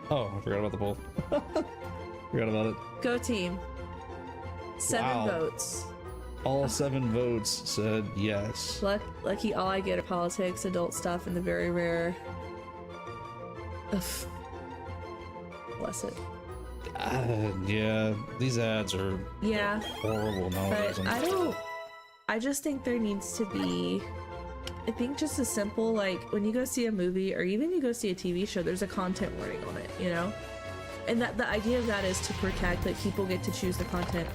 Oh, I forgot about the poll. Forgot about it. Go team. 7 Wow. votes. All 7 votes said yes. Lucky all I get are politics, adult stuff, and the very rare... Ugh. Bless it. Yeah, these ads are Yeah. horrible nowadays. But I just think there needs to be... I think just a simple, like, when you go see a movie or even you go see a TV show, there's a content warning on it, you know? And that the idea of that is to protect, like, people get to choose the content.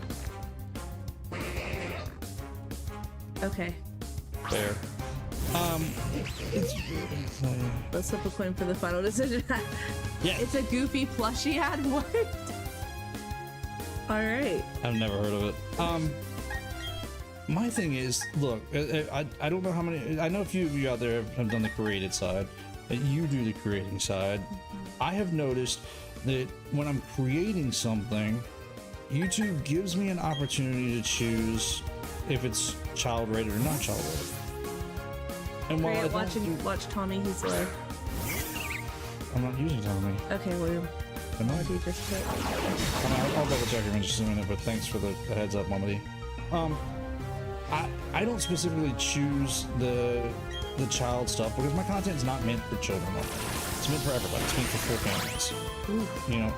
Okay. Fair. Let's flip a coin for the final decision. Yeah. It's a goofy plushie ad. What? All right. I've never heard of it. My thing is, look, I don't know how many. I know a few of you out there have done the created side. You do the creating side. I have noticed that when I'm creating something, YouTube gives me an opportunity to choose if it's child rated or not child rated. And while I don't watch Tommy, he's low. I'm not using Tommy. Okay, William. Am I? I'll double check here in just a minute, but thanks for the heads up, Mama D. I don't specifically choose the child stuff because my content is not meant for children. It's meant for everybody. It's meant for full families. Ooh. You know,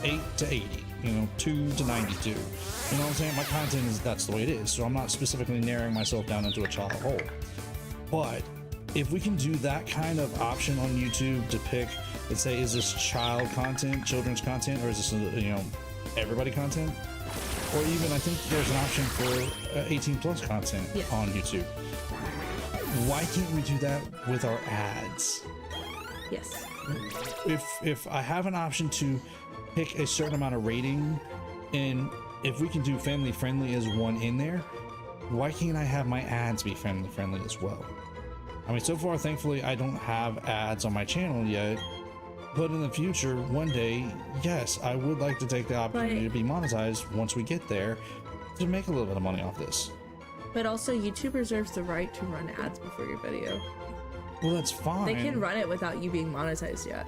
8 to 80. You know, 2 to 92. You know what I'm saying? My content is, that's the way it is. So I'm not specifically narrowing myself down into a child hole. But if we can do that kind of option on YouTube to pick, let's say, is this child content, children's content, or is this, you know, everybody content? Or even, I think there's an option for 18 plus content on YouTube. Why can't we do that with our ads? Yes. If I have an option to pick a certain amount of rating, and if we can do family friendly as one in there, why can't I have my ads be family friendly as well? I mean, so far, thankfully, I don't have ads on my channel yet, but in the future, one day, yes, I would like to take the opportunity to be monetized once we get there to make a little bit of money off this. But also, YouTube reserves the right to run ads before your video. Well, that's fine. They can run it without you being monetized yet.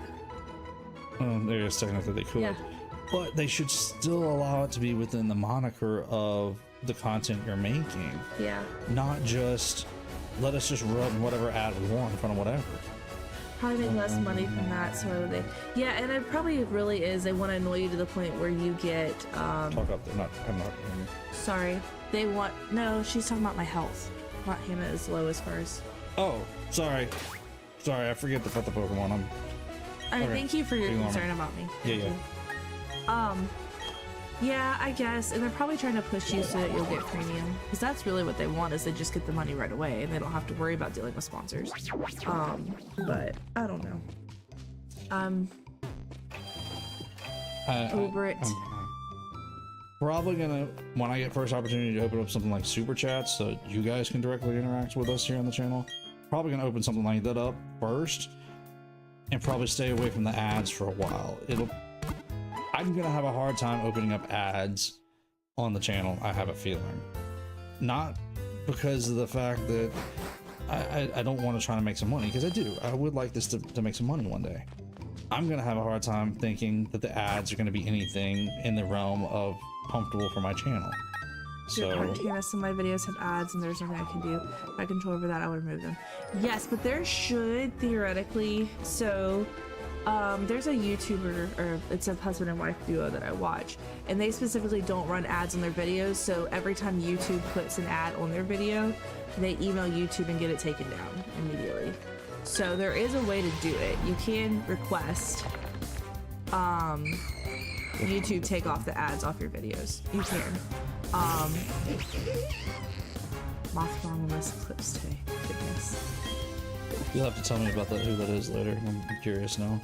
There's technically they could. Yeah. But they should still allow it to be within the moniker of the content you're making. Yeah. Not just let us just run whatever ad we want in front of whatever. Probably make less money from that, so why would they? Yeah, and it probably really is. They want to annoy you to the point where you get. Talk up. I'm not hearing you. Sorry. They want. No, she's talking about my health. Not Hannah is low as far as. Oh, sorry. Sorry, I forget about the Pokemon. Thank you for your concern about me. Yeah. Yeah, I guess, and they're probably trying to push you so that you'll get premium, because that's really what they want, is they just get the money right away and they don't have to worry about dealing with sponsors. But I don't know. Over it. Probably gonna, when I get first opportunity to open up something like super chats so you guys can directly interact with us here on the channel, probably gonna open something like that up first and probably stay away from the ads for a while. I'm gonna have a hard time opening up ads on the channel, I have a feeling. Not because of the fact that I don't want to try to make some money, because I do. I would like this to make some money one day. I'm gonna have a hard time thinking that the ads are gonna be anything in the realm of comfortable for my channel. So Hannah, some of my videos have ads and there's nothing I can do. If I control over that, I would remove them. Yes, but there should theoretically, so there's a YouTuber, or it's a husband and wife duo that I watch, and they specifically don't run ads on their videos, so every time YouTube puts an ad on their video, they email YouTube and get it taken down immediately. So there is a way to do it. You can request YouTube take off the ads off your videos. You can. Mothman must clips today. Goodness. you'll have to tell me about that, who that is later. I'm curious now.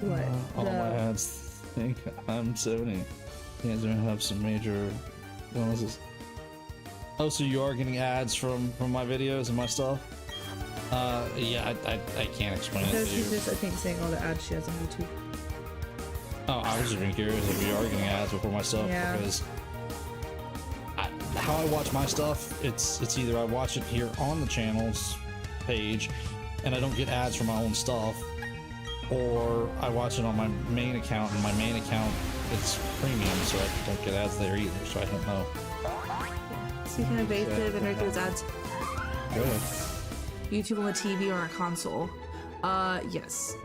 What? All my ads think I'm 70. Yeah, they're gonna have some major illnesses. Oh, so you are getting ads from my videos and my stuff? Yeah, I can't explain it to you. She's just, I think, saying all the ads she has on YouTube. Oh, I was just being curious if you are getting ads before my stuff, because how I watch my stuff, it's either I watch it here on the channel's page and I don't get ads for my own stuff, or I watch it on my main account, and my main account, it's premium, so I don't get ads there either, so I don't know. Speaking of evasive and those ads, Go ahead. YouTube on the TV or on a console. Yes.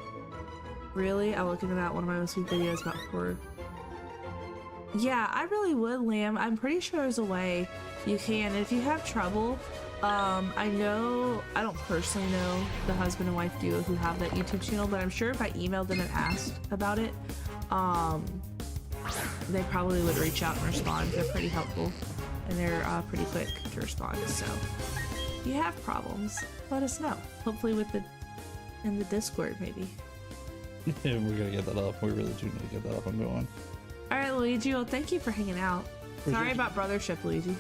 Really? I'll look into that. One of my most recent videos about horror. Yeah, I really would, Lamb. I'm pretty sure there's a way. You can. If you have trouble, I don't personally know the husband and wife duo who have that YouTube channel, but I'm sure if I emailed them and asked about it, they probably would reach out and respond. They're pretty helpful and they're pretty quick to respond. So if you have problems, let us know. Hopefully in the Discord, maybe. Yeah, we're gonna get that up. We really do need to get that up and going. All right, Luigi. Well, thank you for hanging out. Sorry about brothership, Luigi.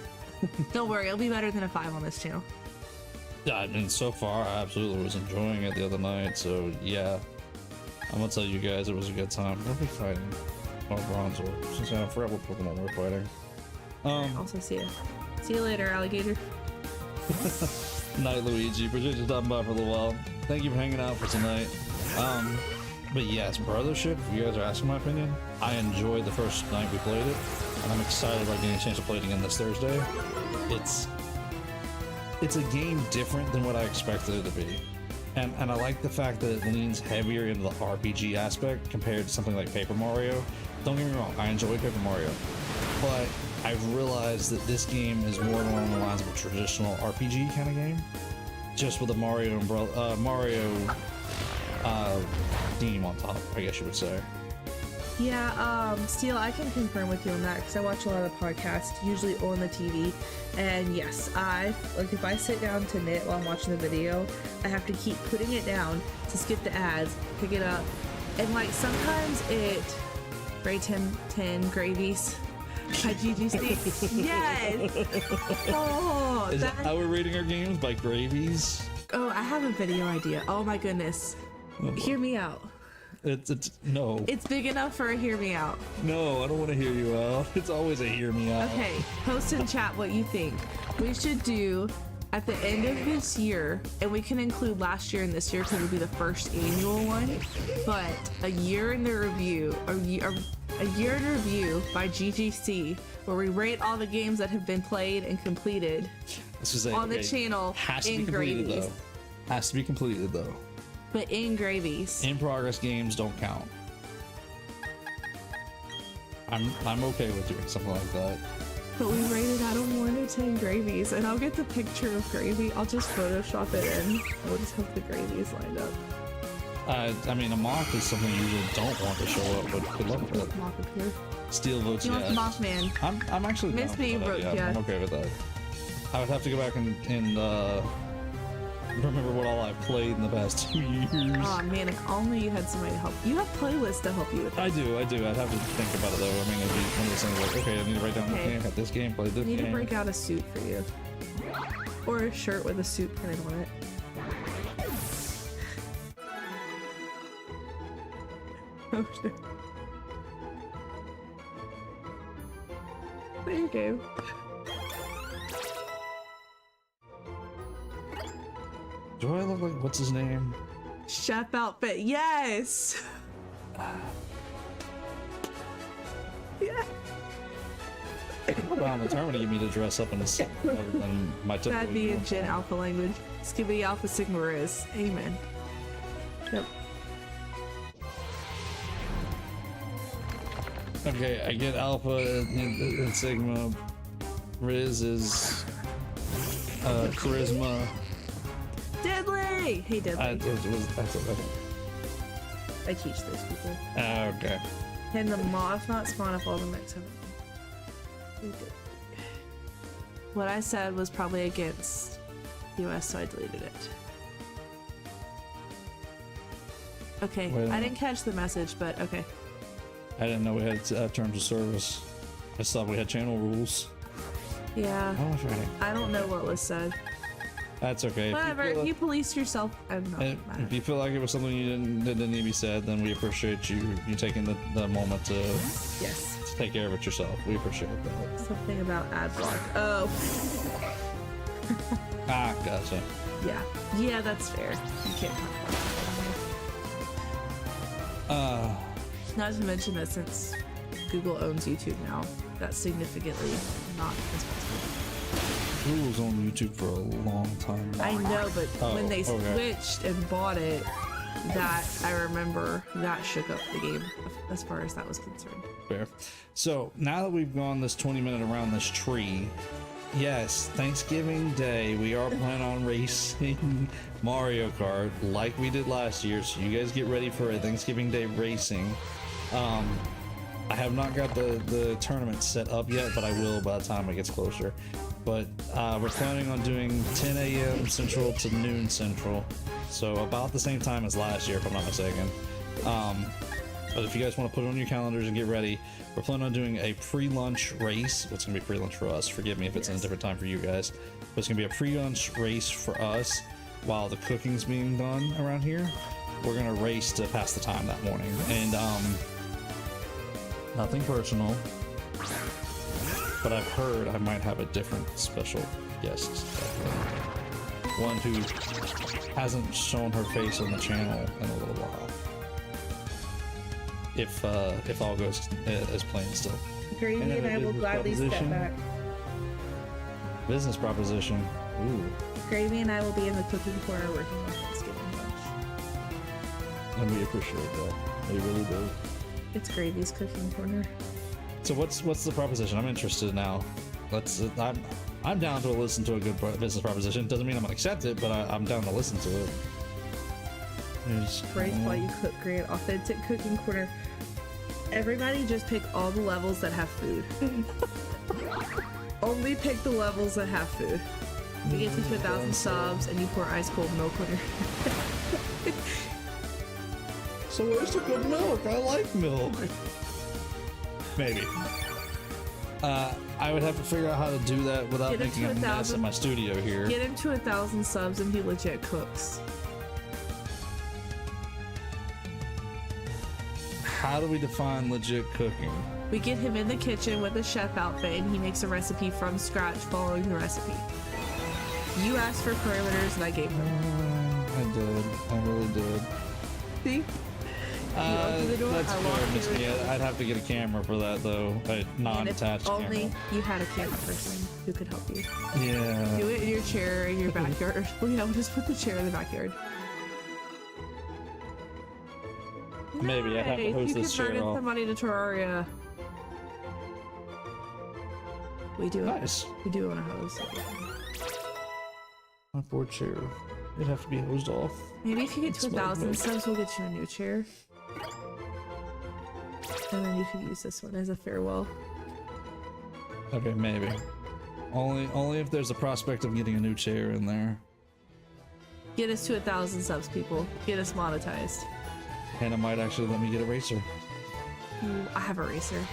Don't worry, it'll be better than a 5 on this channel. Yeah, and so far I absolutely was enjoying it the other night. So yeah, I'm gonna tell you guys it was a good time. We'll be fighting. Oh, Bronzor. Since I forgot what Pokemon we're fighting. Also see you. See you later, alligator. Night, Luigi. Appreciate you stopping by for a little while. Thank you for hanging out for tonight. But yes, Brothership, if you guys are asking my opinion, I enjoyed the first night we played it, and I'm excited about getting a chance to play it again this Thursday. It's a game different than what I expected it to be. And I like the fact that it leans heavier into the RPG aspect compared to something like Paper Mario. Don't get me wrong, I enjoy Paper Mario, but I've realized that this game is more along the lines of a traditional RPG kind of game, just with a Mario theme on top, I guess you would say. Yeah, Steel, I can confirm with you on that because I watch a lot of podcasts, usually on the TV. And yes, if I sit down to knit while I'm watching the video, I have to keep putting it down to skip the ads, pick it up, and like sometimes Ray 10 Gravies by GG Yes! Oh, Is that how we're rating our games? By gravies? Oh, I have a video idea. Oh my goodness. Hear me out. It's no. It's big enough for a hear me out. No, I don't want to hear you out. It's always a hear me out. Okay, post in chat what you think. We should do at the end of this year, and we can include last year and this year because it'll be the first annual one, but a year in the review, a year in review by GGC, where we rate all the games that have been played and completed on the channel in gravies. Has to be completed though. But in gravies. In progress games don't count. I'm okay with doing something like that. But we rated out of 1 to 10 gravies, and I'll get the picture of gravy. I'll just Photoshop it in. We'll just have the gravies lined up. I mean, a moth is something you usually don't want to show up, but good luck with it. Moth up here. Steel votes You yes. want the Mothman? I'm actually Miss down me, with that. bro, Yeah, yeah. I'm okay with that. I would have to go back and remember what all I've played in the past 2 years. Oh man, if only you had somebody to help. You have playlists to help you with that. I do. I'd have to think about it though. I mean, it'd be one of those things like, okay, I need to write down Okay. this game, got this game, play this I need game. to break out a suit for you. Or a shirt with a suit printed on it. Oh shit. There you go. Do I look like, what's his name? Chef outfit, yes! Yeah. Well, the tournament you me to dress up in this other than my typical. That'd be in uniform. Gen Alpha language. Skibbity Alpha Sigma Riz. Amen. Yep. Okay, I get Alpha and Sigma. Riz is Charisma. Deadly! Hey, Deadly. That's it. I teach those people. Okay. Can the moth not spawn if all the mix have What I said was probably against US, so I deleted it. Okay, Wait a I minute. didn't catch the message, but okay. I didn't know we had terms of service. I just thought we had channel rules. Yeah, Oh, that's right. I don't know what was said. That's okay. Whatever, If if you, you police yourself, I'm not feel, mad. if you feel like it was something that didn't need to be said, then we appreciate you taking the moment to Yes. take care of it yourself. We appreciate that. Something about ad block. Oh, Ah, gotcha. yeah. Yeah, that's fair. You can't talk about that. Not to mention that since Google owns YouTube now, that's significantly not responsible. Google's on YouTube for a long time now. I know, but Oh, when they okay. switched and bought it, that I remember that shook up the game as far as that was concerned. Fair. So now that we've gone this 20-minute around this tree, yes, Thanksgiving Day, we are planning on racing Mario Kart like we did last year. So you guys get ready for a Thanksgiving Day racing. I have not got the tournament set up yet, but I will by the time it gets closer. But we're planning on doing 10 a.m. Central to noon Central, so about the same time as last year, if I'm not mistaken. But if you guys want to put it on your calendars and get ready, we're planning on doing a pre-lunch race. It's going to be pre-lunch for us. Forgive me if it's in a different time for you guys. But it's going to be a pre-lunch race for us while the cooking's being done around here. We're going to race to pass the time that morning. And nothing personal, but I've heard I might have a different special guest. One who hasn't shown her face on the channel in a little while. If all goes as planned still. Gravy and I will gladly step back. Business proposition. Ooh. Gravy and I will be in the cooking corner working on Thanksgiving lunch. And we appreciate that. We really do. It's Gravy's cooking corner. So what's the proposition? I'm interested now. I'm down to listen to a good business proposition. Doesn't mean I'm gonna accept it, but I'm down to listen to it. Praise while you cook. Great authentic cooking corner. Everybody just pick all the levels that have food. Only pick the levels that have food. We get to 1,000 subs and you pour ice cold milk on your. So where's the good milk? I like milk. Maybe. I would have to figure out how to do that without making a mess at my studio here. Get him to 1,000 subs and he legit cooks. How do we define legit cooking? We get him in the kitchen with a chef outfit and he makes a recipe from scratch following the recipe. You asked for parameters and I gave them. I did. I really did. See? That's fair, Miss Mia. I'd have to get a camera for that though. A non-attached camera. Only you had a camera person who could help you. Yeah. Do it in your chair in your backyard. Well, yeah, we'll just put the chair in the backyard. Maybe I'd have to host this chair off. You converted somebody to Terraria. We do. Nice. We do want to host. My poor chair. It'd have to be hosed off. Maybe if you get to 1,000 subs, we'll get you a new chair. And then you can use this one as a farewell. Okay, maybe. Only if there's a prospect of getting a new chair in there. Get us to 1,000 subs, people. Get us monetized. And it might actually let me get a racer. Ooh, I have a racer.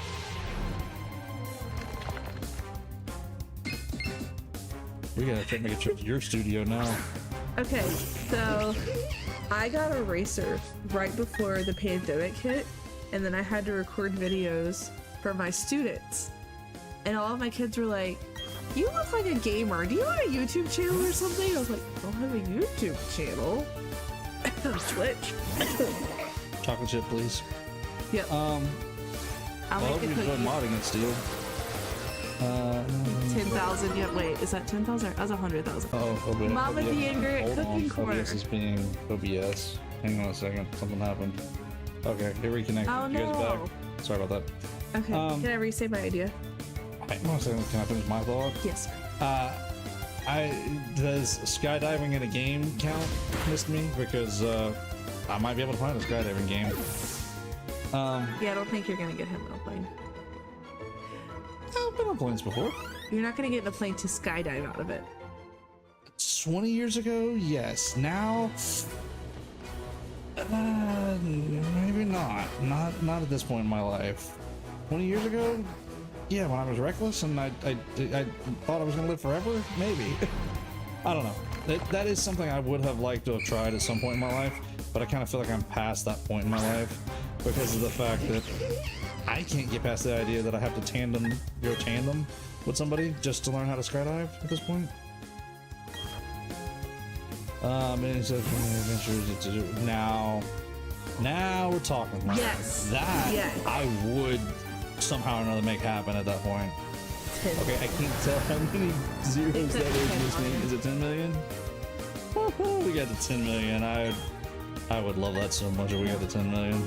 We gotta make a trip to your studio now. Okay, so I got a racer right before the pandemic hit, and then I had to record videos for my students. And all of my kids were like, "You look like a gamer. Do you have a YouTube channel or something?" I was like, "I don't have a YouTube channel." Twitch. Chocolate chip, please. Yep. I I'll hope make you a enjoy cookie. modding it, Steel. 10,000. Yeah, wait, is that 10,000? That's 100,000. Oh, OBS. Mama the Ingrid Hold cooking on. corner. OBS is being OBS. Hang on a second. Something happened. Okay, it reconnected. Oh, You guys no. back? Sorry about that. Okay, can I re-say my idea? Hang on a second. Can I finish my thought? Yes, sir. Does skydiving in a game count, Missed Me? Because I might be able to find a skydiving game. Yeah, I don't think you're gonna get him on a plane. I've been on planes before. You're not gonna get in a plane to skydive out of it. 20 years ago, yes. Now, maybe not. Not at this point in my life. 20 years ago, yeah, when I was reckless and I thought I was gonna live forever, maybe. I don't know. That is something I would have liked to have tried at some point in my life, but I kind of feel like I'm past that point in my life because of the fact that I can't get past the idea that I have to go tandem with somebody just to learn how to skydive at this point. Now we're talking. Yes. That Yes. I would somehow or another make happen at that point. 10. Okay, I can't tell how many zeros It's that a is in 10 this game. Is it 10 million? We got to 10 million. I would love that so much if we got to 10 million.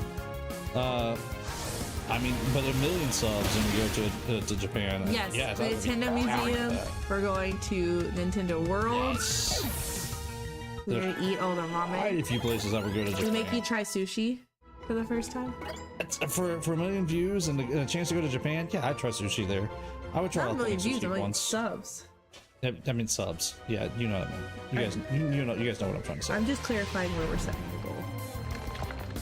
I mean, but 1 million subs and we go to Japan. Yes, yeah, the that would be Nintendo down with Museum. that. We're going to Nintendo World. Yes. We're gonna eat all the Quite ramen. a few places I would go to Japan. We make you try sushi for the first time. For 1 million views and a chance to go to Japan, yeah, I'd try sushi there. I would try Not a million authentic views, sushi a million once. subs. I mean subs. Yeah, you know what I mean. You guys know what I'm trying to say. I'm just clarifying where we're setting the goal.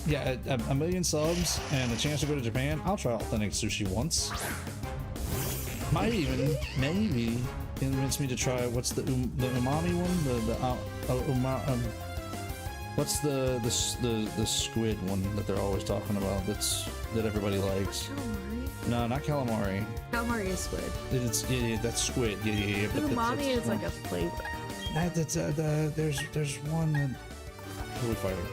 Yeah, a 1 million subs and a chance to go to Japan, I'll try authentic sushi once. Might even, maybe, convince me to try, what's the umami one? What's the squid one that they're always talking about that everybody likes? Calamari? No, not calamari. Calamari is squid. Yeah, that's squid. Yeah. The umami is like a flavor. There's one that... Who are we fighting?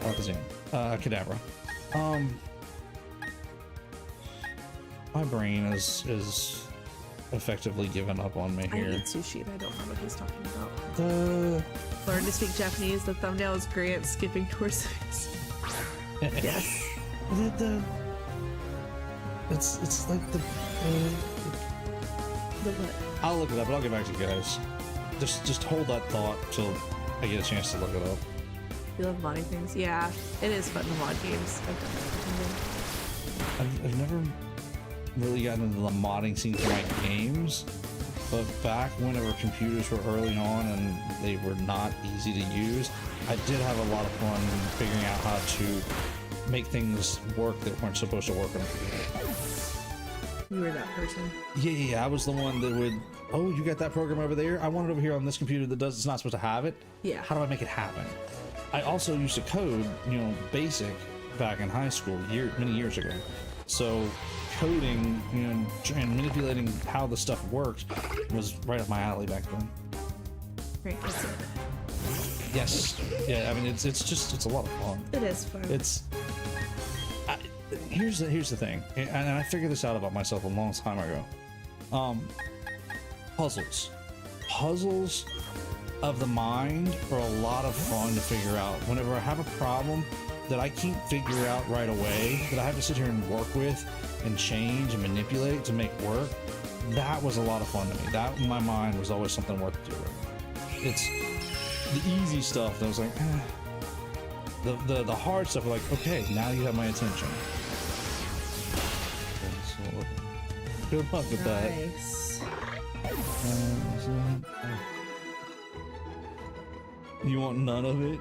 Alakazam. Kadabra. My brain is effectively given up on me I here. eat sushi and I don't know what he's talking about. The Learn to speak Japanese. The thumbnail is Grant skipping towards this. Yes. it's like the what? I'll look it up, but I'll get back to you guys. Just hold that thought till I get a chance to look it up. You love modding things? Yeah, it is fun to mod games. I've never really gotten into the modding scene for my games, but back whenever computers were early on and they were not easy to use, I did have a lot of fun figuring out how to make things work that weren't supposed to work on a computer. You were that person. Yeah, I was the one that would, oh, you got that program over there? I want it over here on this computer that it's not supposed to have it. Yeah. How do I make it happen? I also used to code, BASIC back in high school many years ago. So coding, and manipulating how the stuff worked was right up my alley back then. Great, that's it. Yes. Yeah, I mean, it's a lot of fun. It is fun. Here's the thing, and I figured this out about myself a long time ago. Puzzles of the mind are a lot of fun to figure out. Whenever I have a problem that I can't figure out right away, that I have to sit here and work with and change and manipulate to make work, that was a lot of fun to me. That in my mind was always something worth doing. It's the easy stuff that was like, the hard stuff, like, okay, now you have my attention. So, good luck with that. Nice. You want none of it?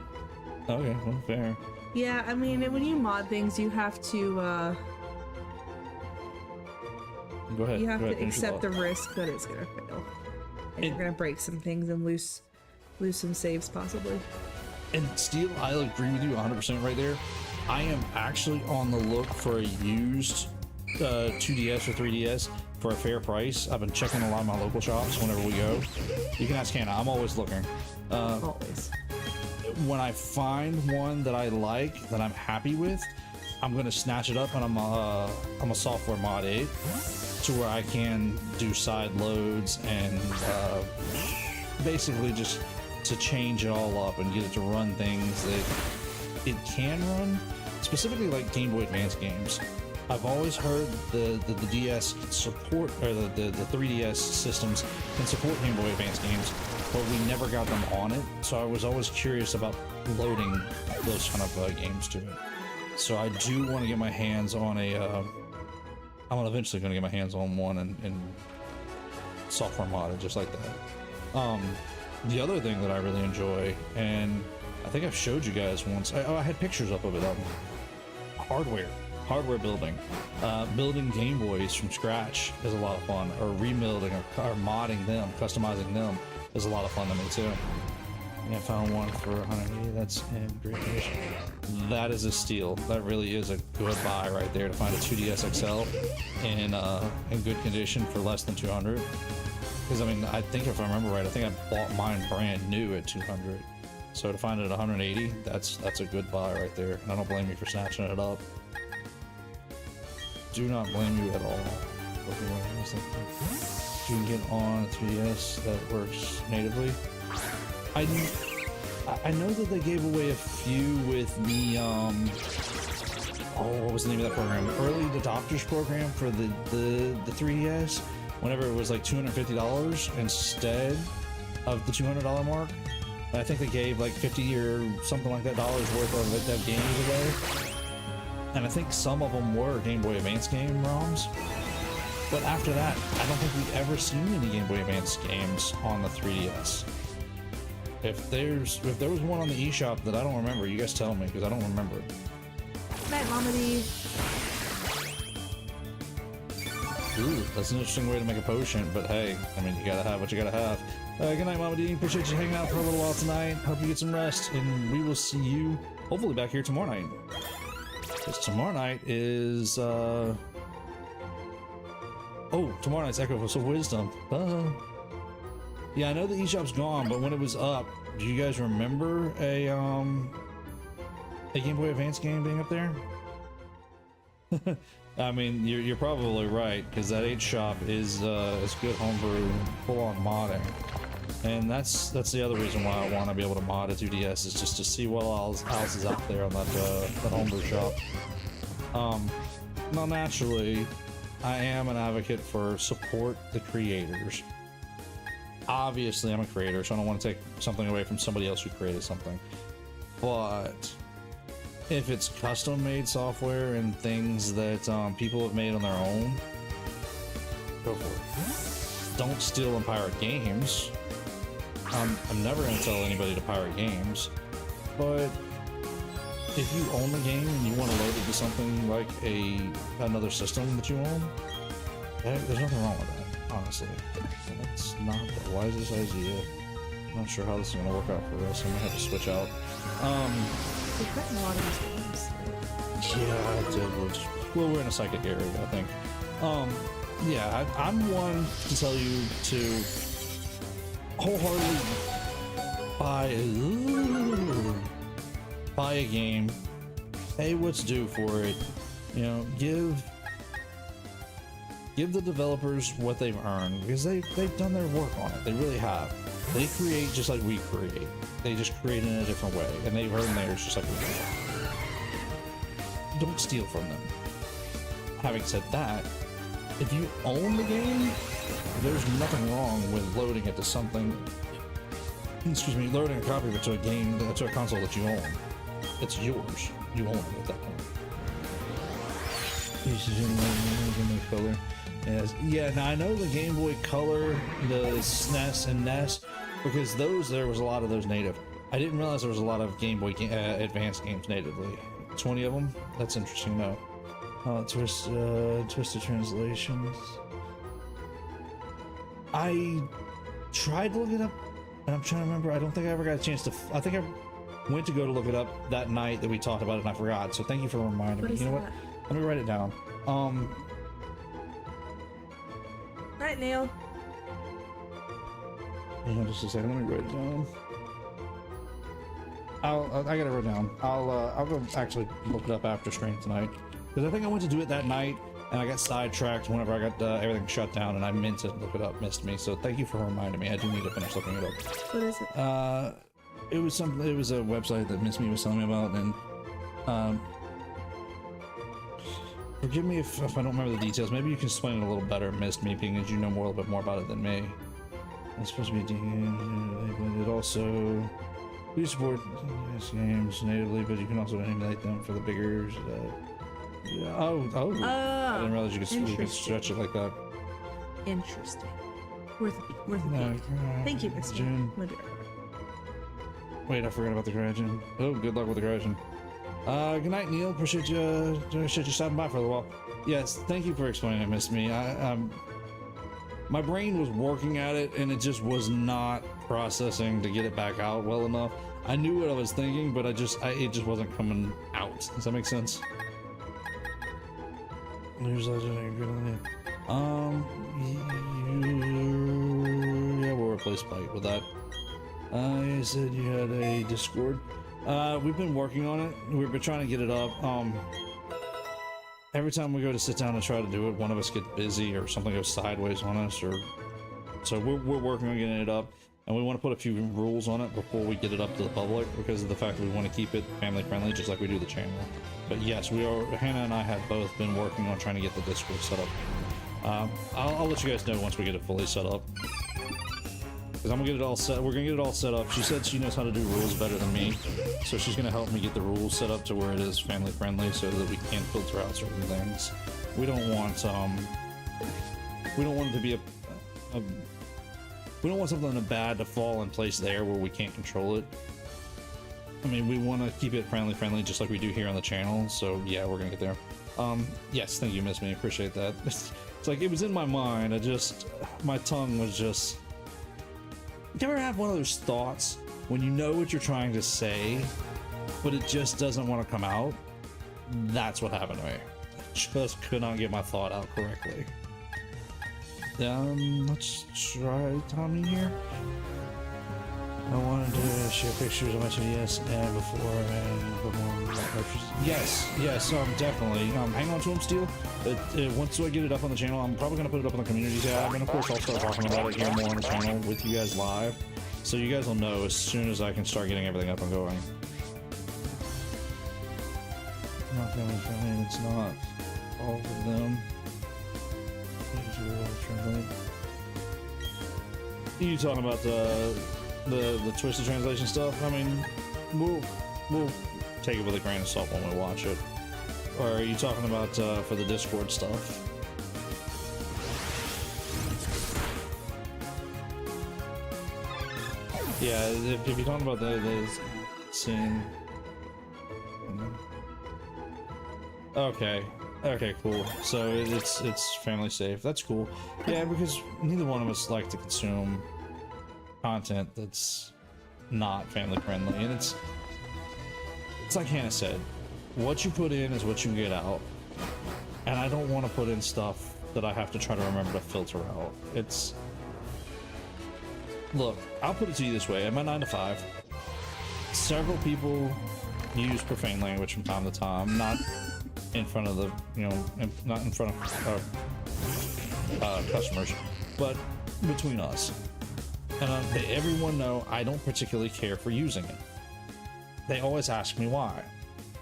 Okay, well, fair. Yeah, I mean, when you mod things, you have to Go ahead. you have go to ahead, finish your accept the thought. risk that it's gonna fail, and you're gonna break some things and lose some saves possibly. And Steel, I agree with you 100% right there. I am actually on the look for a used 2DS or 3DS for a fair price. I've been checking a lot of my local shops whenever we go. You can ask Hannah. I'm always looking. Always. When I find one that I like, that I'm happy with, I'm gonna snatch it up and I'm a software mod it to where I can do side loads and basically just to change it all up and get it to run things that it can run, specifically like Game Boy Advance games. I've always heard the DS support, or the 3DS systems can support Game Boy Advance games, but we never got them on it, so I was always curious about loading those kind of games to it. So I do want to get my hands on I'm eventually going to get my hands on one and software modded just like that. The other thing that I really enjoy, and I think I've showed you guys once, I had pictures up of it, hardware building. Building Game Boys from scratch is a lot of fun, or rebuilding or modding them, customizing them is a lot of fun to me too. Yeah, I found one for 180. That's in great condition. That is a steal. That really is a good buy right there, to find a 2DS XL in good condition for less than 200. Because I mean, I think if I remember right, I think I bought mine brand new at 200. So to find it at 180, that's a good buy right there. And I don't blame you for snatching it up. Do not blame you at all. You can get on a 3DS that works natively. I know that they gave away a few with the what was the name of that program? Early adopters program for the 3DS. Whenever it was like $250 instead of the $200 mark. I think they gave like 50 or something like that dollars worth of that games away. And I think some of them were Game Boy Advance game ROMs. But after that, I don't think we've ever seen any Game Boy Advance games on the 3DS. If there was one on the eShop that I don't remember, you guys tell me, because I don't remember it. Night, Mama D. Ooh, that's an interesting way to make a potion, but hey, I mean, you gotta have what you gotta have. Good night, Mama D. Appreciate you hanging out for a little while tonight. Hope you get some rest, and we will see you hopefully back here tomorrow night. Because tomorrow night is, oh, tomorrow night's Echo of Wisdom. Yeah, I know the eShop's gone, but when it was up, do you guys remember a Game Boy Advance game being up there? I mean, you're probably right, because that 8 shop is good homebrew, full-on modding. And that's the other reason why I want to be able to mod a 2DS, is just to see what else is out there on that homebrew shop. Now naturally, I am an advocate for support the creators. Obviously, I'm a creator, so I don't want to take something away from somebody else who created something. But if it's custom-made software and things that people have made on their own, go for it. Don't steal and pirate games. I'm never going to tell anybody to pirate games, but if you own the game and you want to load it to something like another system that you own, there's nothing wrong with that, honestly. That's not the wisest idea. I'm not sure how this is going to work out for us. I might have to switch out. We've gotten a lot of these games. Yeah, I did. Well, we're in a psychic area, I think. Yeah, I'm one to tell you to wholeheartedly buy a game, pay what's due for it, you know, give the developers what they've earned, because they've done their work on it. They really have. They create just like we create. They just create in a different way, and they've earned theirs just like we do. Don't steal from them. Having said that, if you own the game, there's nothing wrong with loading it to something. Excuse me, loading a copy of it to a game, to a console that you own. It's yours. You own it at that point. Color. Yes. Yeah, now I know the Game Boy Color, the SNES and NES, because there was a lot of those native. I didn't realize there was a lot of Game Boy Advance games natively. 20 of them? That's interesting to know. Twisted translations. I tried to look it up, and I'm trying to remember. I don't think I ever got a chance to. I think I went to go to look it up that night that we talked about it, and I forgot. So thank you for reminding me. You know what? Let me write it down. Night, Neil. Hang on just a second. Let me write it down. I got it written down. I'll go actually look it up after stream tonight, because I think I went to do it that night and I got sidetracked whenever I got everything shut down, and I meant to look it up, missed me. So thank you for reminding me. I do need to finish looking it up. What is it? It was something. It was a website that Miss Me was telling me about, and forgive me if I don't remember the details. Maybe you can explain it a little better, Missed Me, being as you know a little bit more about it than me. It's supposed to be. It also. We support games natively, but you can also emulate them for the bigger. Yeah. Oh! I didn't realize you could stretch it like that. Interesting. Worth a peek. Thank you, Mr. June. Wait, I forgot about the Kraken. Oh, good luck with the Kraken. Good night, Neil. Appreciate you stopping by for a little while. Yes, thank you for explaining it, Miss Me. My brain was working at it, and it just was not processing to get it back out well enough. I knew what I was thinking, but it just wasn't coming out. Does that make sense? There's yeah, we'll replace Bite with that. You said you had a Discord. We've been working on it. We've been trying to get it up. Every time we go to sit down and try to do it, one of us gets busy or something goes sideways on us, or so we're working on getting it up. And we want to put a few rules on it before we get it up to the public because of the fact that we want to keep it family friendly, just like we do the channel. But yes, Hannah and I have both been working on trying to get the Discord set up. I'll let you guys know once we get it fully set up. Because I'm gonna get it all set. We're gonna get it all set up. She said she knows how to do rules better than me, so she's gonna help me get the rules set up to where it is family friendly, so that we can filter out certain things. We don't want it to be we don't want something bad to fall in place there where we can't control it. I mean, we want to keep it friendly, just like we do here on the channel. So yeah, we're gonna get there. Yes, thank you, Miss Me. Appreciate that. It's like it was in my mind. My tongue was just. You ever have one of those thoughts when you know what you're trying to say, but it just doesn't want to come out? That's what happened to me. I just could not get my thought out correctly. Let's try Tommy here. I wanted to share pictures of my 2DS and before and yes, definitely. Hang on to them, Steel. Once I get it up on the channel, I'm probably going to put it up on the community tab, and of course I'll start talking about it here more on the channel with you guys live, so you guys will know as soon as I can start getting everything up and going. Not family friendly, it's not all of them. You talking about the twisted translation stuff? I mean, we'll take it with a grain of salt when we watch it. Or are you talking about for the Discord stuff? Yeah, if you're talking about the scene. Okay, cool. So it's family safe. That's cool. Yeah, because neither one of us like to consume content that's not family friendly, and it's like Hannah said, what you put in is what you get out, and I don't want to put in stuff that I have to try to remember to filter out. Look, I'll put it to you this way: at my 9 to 5, several people use profane language from time to time, not in front of the, not in front of customers, but between us. And everyone know I don't particularly care for using it. They always ask me why,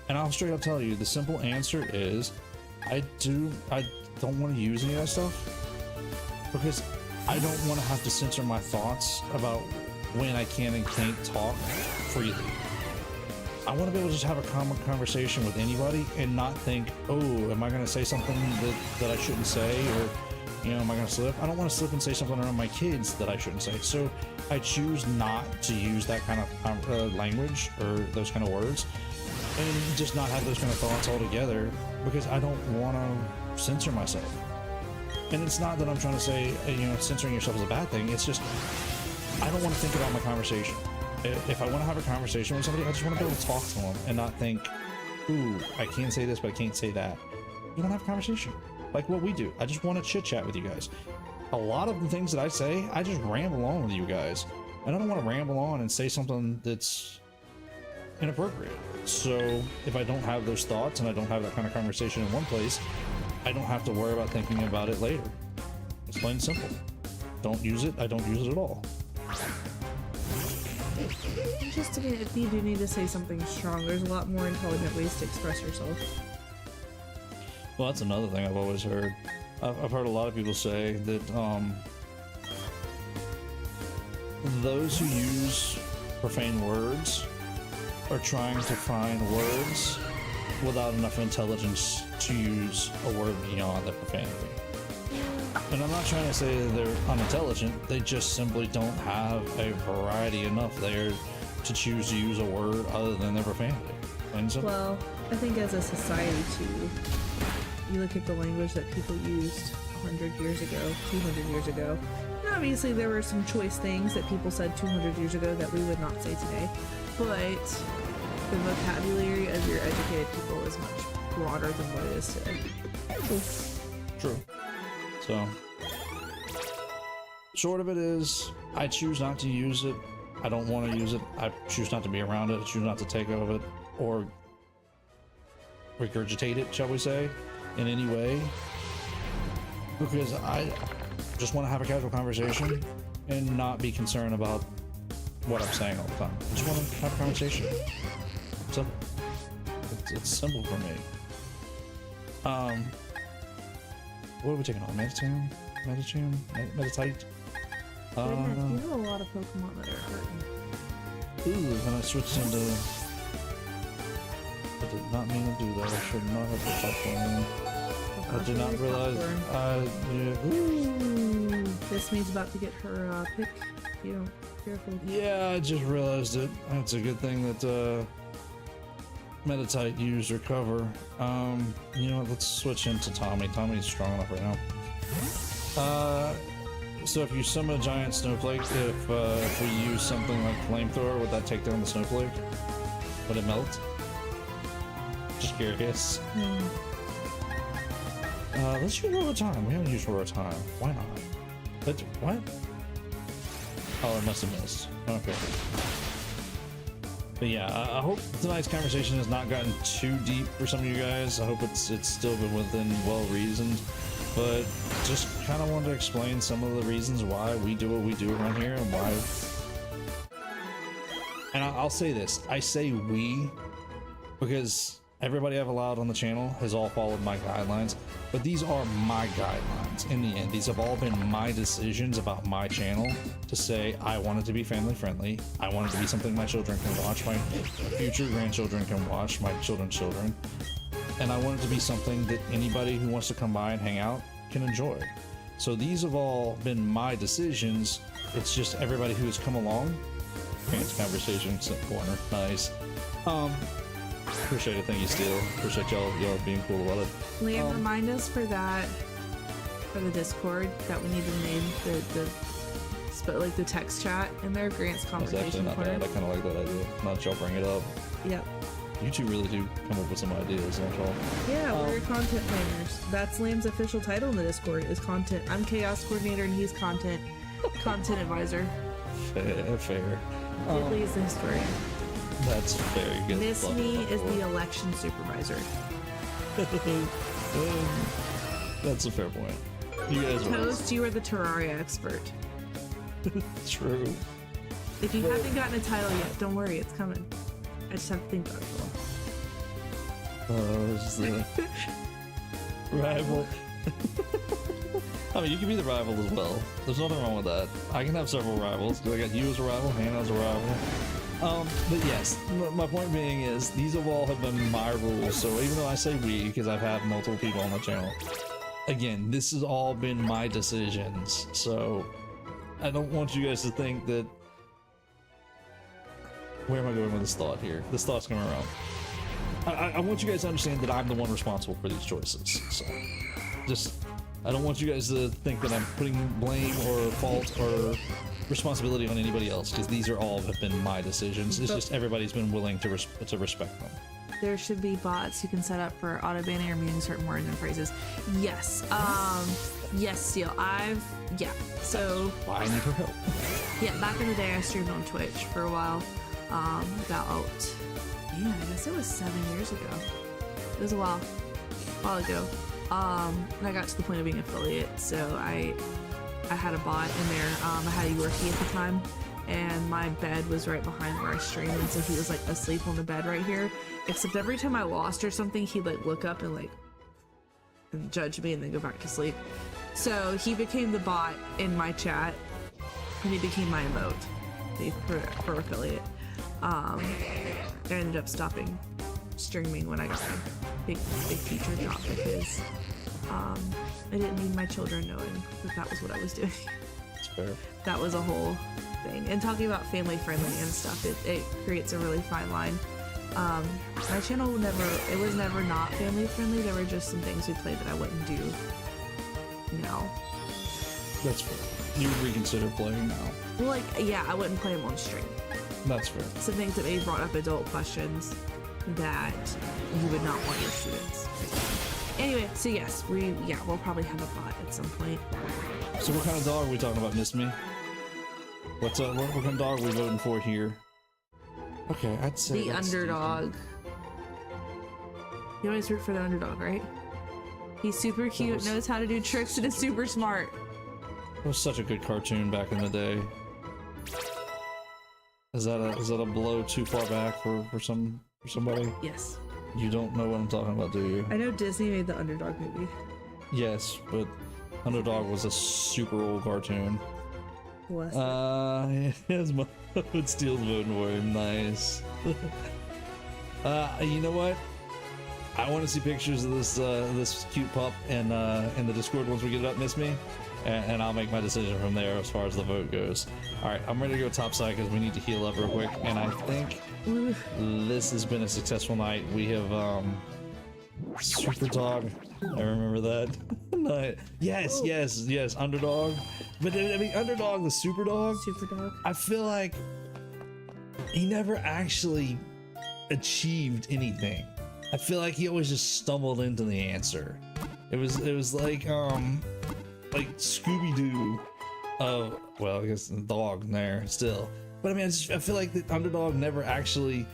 and I'll straight up tell you the simple answer is I don't want to use any of that stuff because I don't want to have to censor my thoughts about when I can and can't talk freely. I want to be able to just have a common conversation with anybody and not think, oh, am I going to say something that I shouldn't say, or am I going to slip? I don't want to slip and say something around my kids that I shouldn't say. So I choose not to use that kind of language or those kind of words, and just not have those kind of thoughts altogether because I don't want to censor myself. And it's not that I'm trying to say, censoring yourself is a bad thing. It's just, I don't want to think about my conversation. If I want to have a conversation with somebody, I just want to be able to talk to them and not think, ooh, I can say this, but I can't say that. You don't have a conversation like what we do. I just want to chit chat with you guys. A lot of the things that I say, I just ramble on with you guys. And I don't want to ramble on and say something that's inappropriate. So if I don't have those thoughts and I don't have that kind of conversation in one place, I don't have to worry about thinking about it later. It's plain and simple. Don't use it, I don't use it at all. Just if you do need to say something strong, there's a lot more intelligent ways to express yourself. Well, that's another thing I've always heard. I've heard a lot of people say that those who use profane words are trying to find words without enough intelligence to use a word beyond the profanity. And I'm not trying to say that they're unintelligent, they just simply don't have a variety enough there to choose to use a word other than their profanity. And so, well, I think as a society too, you look at the language that people used 100 years ago, 200 years ago. And obviously there were some choice things that people said 200 years ago that we would not say today, but the vocabulary of your educated people is much broader than what it is today. True. So, short of it is, I choose not to use it. I don't want to use it. I choose not to be around it. I choose not to take of it or regurgitate it, shall we say, in any way. Because I just want to have a casual conversation. and not be concerned about what I'm saying all the time. I just want to have a conversation. Simple. It's simple for me. What are we taking on? Meditate? Meditate? Goodness, you know a lot of Pokemon that are hurting. Ooh, and I switched into... I did not mean to do that. I should not have put popcorn. I did not realize... yeah. Ooh, this means about to get her pick. You know, careful. Yeah, I just realized it. It's a good thing that Meditate used recover. You know what, let's switch into Tommy. Tommy's strong enough right now. So if you summon a giant snowflake, if we use something like flamethrower, would that take down the snowflake? Would it melt? Just curious. Let's use Roar Time. We haven't used Roar Time. Why not? What? Oh, I must have missed. Okay. But yeah, I hope tonight's conversation has not gotten too deep for some of you guys. I hope it's still been within well-reasoned. But just kind of wanted to explain some of the reasons why we do what we do around here and why. And I'll say this. I say we because everybody I've allowed on the channel has all followed my guidelines. But these are my guidelines in the end. These have all been my decisions about my channel to say I want it to be family friendly. I want it to be something my children can watch, my future grandchildren can watch, my children's children. And I want it to be something that anybody who wants to come by and hang out can enjoy. So these have all been my decisions. It's just everybody who has come along. Fancy conversation, corner, nice. Appreciate it, thank you, Steel. Appreciate y'all being cool about it. Liam, remind us for the Discord that we need to name the text chat in there, Grant's That's conversation actually not corner. bad. I kind of like that idea. Now that y'all bring it up. Yep. You two really do come up with some ideas, don't y'all? Yeah, we're content planners. That's Liam's official title in the Discord is content. I'm chaos coordinator and he's content advisor. Fair. Ridley is the historian. That's fair. You get Miss the Me fuck is up the election supervisor. That's a fair point. You guys are Toast, you are the Terraria expert. true. If you haven't gotten a title yet, don't worry, it's coming. I just have to think about it. It's the rival. I mean, you can be the rival as well. There's nothing wrong with that. I can have several rivals. I got you as a rival, Hannah as a rival. But yes, my point being is these have all have been my rules. So even though I say we, because I've had multiple people on the channel, again, this has all been my decisions. So I don't want you guys to think that. Where am I going with this thought here? This thought's coming around. I want you guys to understand that I'm the one responsible for these choices. So just, I don't want you guys to think that I'm putting blame or fault or responsibility on anybody else, because these are all have been my decisions. It's just everybody's been willing to respect them. There should be bots you can set up for auto banning or muting certain words and phrases. Yes. Yes, Seal. So Why I need her help. yeah, back in the day I streamed on Twitch for a while. About I guess it was 7 years ago. It was a while ago. And I got to the point of being affiliate, so I had a bot in there. I had a Yorkie at the time, and my bed was right behind where I streamed, and so he was like asleep on the bed right here. Except every time I lost or something, he'd like look up and judge me and then go back to sleep. So he became the bot in my chat, and he became my emote for affiliate. I ended up stopping streaming when I got my big teacher job because I didn't need my children knowing that was what I was doing. That's fair. That was a whole thing. And talking about family friendly and stuff, it creates a really fine line. My channel was never not family friendly. There were just some things we played that I wouldn't do now. That's fair. You would reconsider playing now. Well, I wouldn't play them on stream. That's fair. Some things that maybe brought up adult questions that you would not want your students. Anyway, so yes, we'll probably have a bot at some point. So what kind of dog are we talking about, Miss Me? What kind of dog are we voting for here? Okay, I'd say the underdog. You always root for the underdog, right? He's super cute, knows how to do tricks, and is super smart. It was such a good cartoon back in the day. Is that a blow too far back for somebody? Yes. You don't know what I'm talking about, do you? I know Disney made the Underdog movie. Yes, but Underdog was a super old cartoon. Was His mom Steel's voting for him. Nice. You know what? I want to see pictures of this cute pup in the Discord once we get it up, Miss Me, and I'll make my decision from there as far as the vote goes. All right, I'm ready to go topside because we need to heal up real quick, and I think this has been a successful night. We have Super Dog. I remember that. Yes, Underdog. But I mean, Underdog, the Super Dog. I feel like he never actually achieved anything. I feel like he always just stumbled into the answer. It was like Scooby-Doo. Well, I guess the dog there still. But I mean, I feel like the Underdog never actually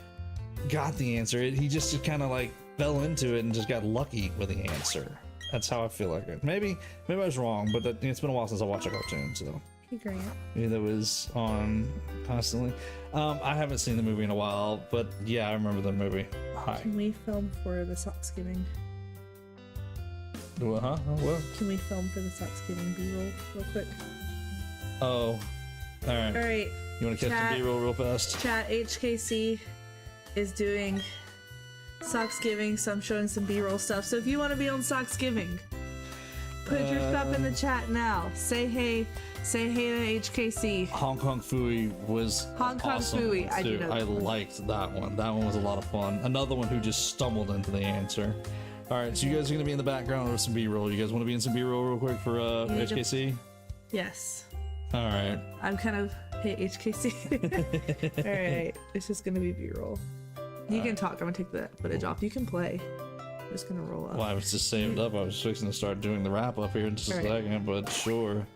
got the answer. He just kind of like fell into it and just got lucky with the answer. That's how I feel like it. Maybe I was wrong, but it's been a while since I watched a cartoon, so. Hey, Grant. Maybe that was on constantly. I haven't seen the movie in a while, but yeah, I remember the movie. Hi. Can we film for the Socksgiving? What? Huh? What? Can we film for the Socksgiving B-roll real quick? Oh, all right. All right. You want to catch the B-roll real fast? Chat, HKC is doing Socksgiving, so I'm showing some B-roll stuff. So if you want to be on Socksgiving, put your stuff in the chat now. Say hey to HKC. Hong Kong Phooey was Hong Kong awesome Phooey. I do know I that one. liked that one. That one was a lot of fun. Another one who just stumbled into the answer. All right, so you guys are gonna be in the background with some B-roll. You guys want to be in some B-roll real quick for HKC? Yes. All right. I'm kind of hey HKC. All right, it's just gonna be B-roll. You can talk. I'm gonna take the footage off. You can play. I'm just gonna roll up. Well, I was just saved up. I was fixing to start doing the wrap up here in just a second, but sure.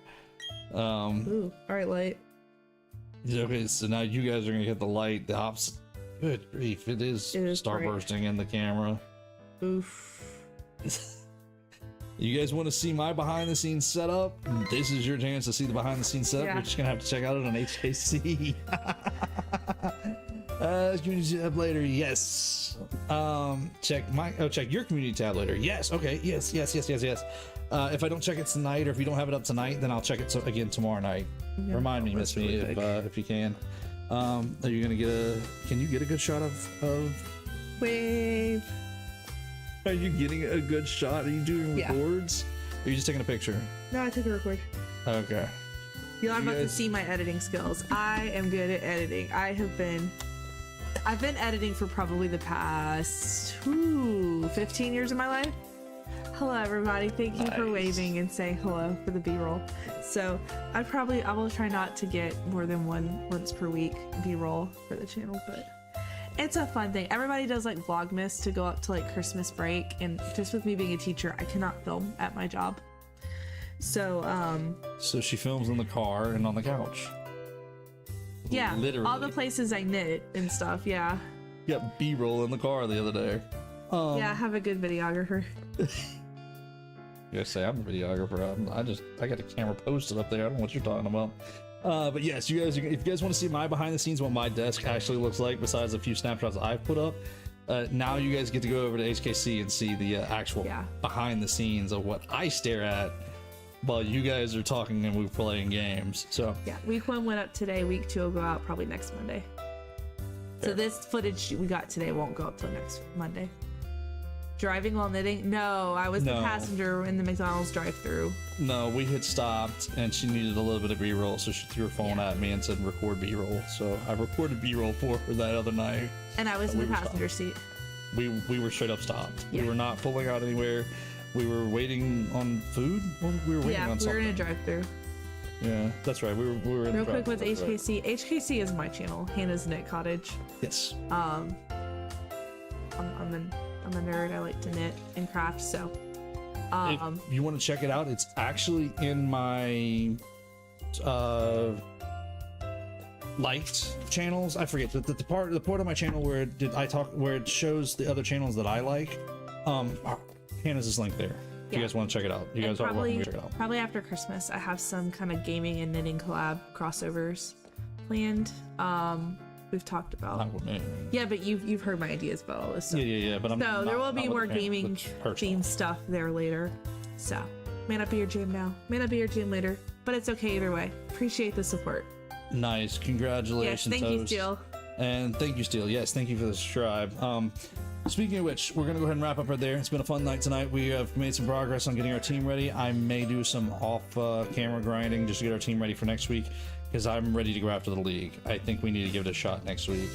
Ooh, all right, light. Okay, so now you guys are gonna get the light. The opposite. Good grief! It is starbursting in the camera. Oof. You guys want to see my behind the scenes setup? This is your chance to see the behind the scenes setup. Yeah. You're just gonna have to check out it on HKC. Community tab later, yes. Check your community tab later. Yes, okay, yes. If I don't check it tonight, or if you don't have it up tonight, then I'll check it again tomorrow night. Yeah, Remind me, Miss Me, if you can. Are you gonna can you get a good shot of Wave. Are you getting a good shot? Are you doing Yeah. records? Or are you just taking a picture? No, I took a record. Okay. You're about to see my editing skills. I am good at editing. I've been editing for probably the past 15 years of my life. Hello everybody, thank you for waving and saying hello for the B-roll. So I will try not to get more than once per week B-roll for the channel, but it's a fun thing. Everybody does like Vlogmas to go up to like Christmas break, and just with me being a teacher, I cannot film at my job. So So she films in the car and on the couch. yeah, Literally. all the places I knit and stuff. Yeah. Got B-roll in the car the other day. Yeah, I have a good videographer. You guys say I'm the videographer. I got a camera posted up there. I don't know what you're talking about. But yes, if you guys want to see my behind the scenes, what my desk actually looks like, besides a few snapshots I've put up, now you guys get to go over to HKC and see the actual behind the scenes of what I stare at while you guys are talking and we're playing games. So Yeah, week 1 went up today. Week 2 will go out probably next Monday. So this footage we got today won't go up till next Monday. Driving while knitting? No, I was the passenger in the McDonald's drive-thru. No, we had stopped and she needed a little bit of B-roll, so she threw her phone at me and said record B-roll. So I recorded B-roll for her that other night. And I was in the passenger seat. We were straight up stopped. Yeah. We were not pulling out anywhere. We were waiting on food. Well, we were waiting on something. Yeah, we were in a drive-thru. Yeah, that's right. We were in Real the quick with drive-thru, that's HKC. HKC is my channel, Hannah's Knit Cottage. right. Yes. I'm a nerd. I like to knit and craft, so If you want to check it out, it's actually in my liked channels. I forget the part of my channel where it shows the other channels that I like. Hannah's is linked there. If you guys want to check it out, you guys are welcome to check it out. Probably after Christmas, I have some kind of gaming and knitting collab crossovers planned. We've talked about. Not with me. Yeah, but you've heard my ideas about all this stuff. Yeah. But I'm so there will be more gaming themed stuff there later. So may not be your jam now, may not be your jam later, but it's okay either way. Appreciate the support. Nice, congratulations. Yes, thank you, Steel. And thank you, Steel. Yes, thank you for the subscribe. Speaking of which, we're gonna go ahead and wrap up right there. It's been a fun night tonight. We have made some progress on getting our team ready. I may do some off-camera grinding just to get our team ready for next week, because I'm ready to go after the league. I think we need to give it a shot next week.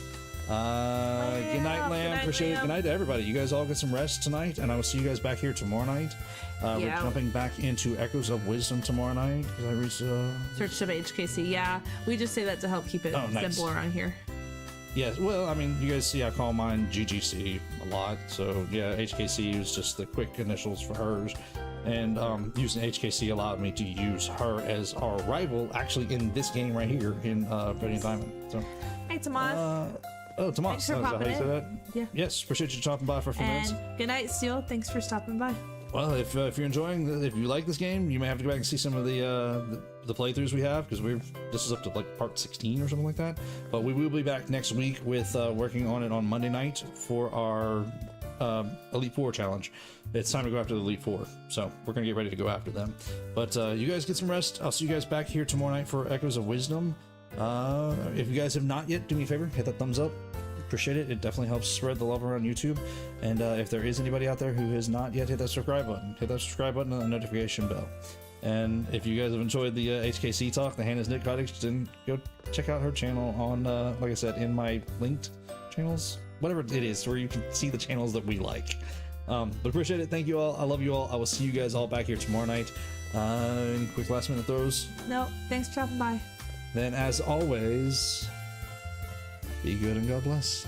Good night, Lamb. Appreciate it. Good night to everybody. You guys all get some rest tonight, and I will see you guys back here tomorrow night. We're jumping back into Echoes of Wisdom tomorrow night. I reached Search of HKC. Yeah, we just say that to help keep it simple around here. Yes, well, I mean, you guys see I call mine GGC a lot, so yeah, HKC is just the quick initials for hers, and using HKC allowed me to use her as our rival, actually, in this game right here in Brilliant Diamond. So, hey, Tomas. Tomas. Thanks for popping in. That? Yeah. Yes, appreciate you stopping by for a few minutes. And good night, Steel. Thanks for stopping by. Well, if you're enjoying, if you like this game, you may have to go back and see some of the playthroughs we have, because this is up to like part 16 or something like that. But we will be back next week with working on it on Monday night for our Elite Four challenge. It's time to go after the Elite Four, so we're gonna get ready to go after them. But you guys get some rest. I'll see you guys back here tomorrow night for Echoes of Wisdom. If you guys have not yet, do me a favor, hit that thumbs up. Appreciate it. It definitely helps spread the love around YouTube. And if there is anybody out there who has not yet hit that subscribe button, hit that subscribe button and the notification bell. And if you guys have enjoyed the HKC talk, the Hannah's Knit Cottage, then go check out her channel on, like I said, in my linked channels, whatever it is, where you can see the channels that we like. But appreciate it. Thank you all. I love you all. I will see you guys all back here tomorrow night. Any quick last minute throws? No, thanks for stopping by. Then, as always, be good and God bless.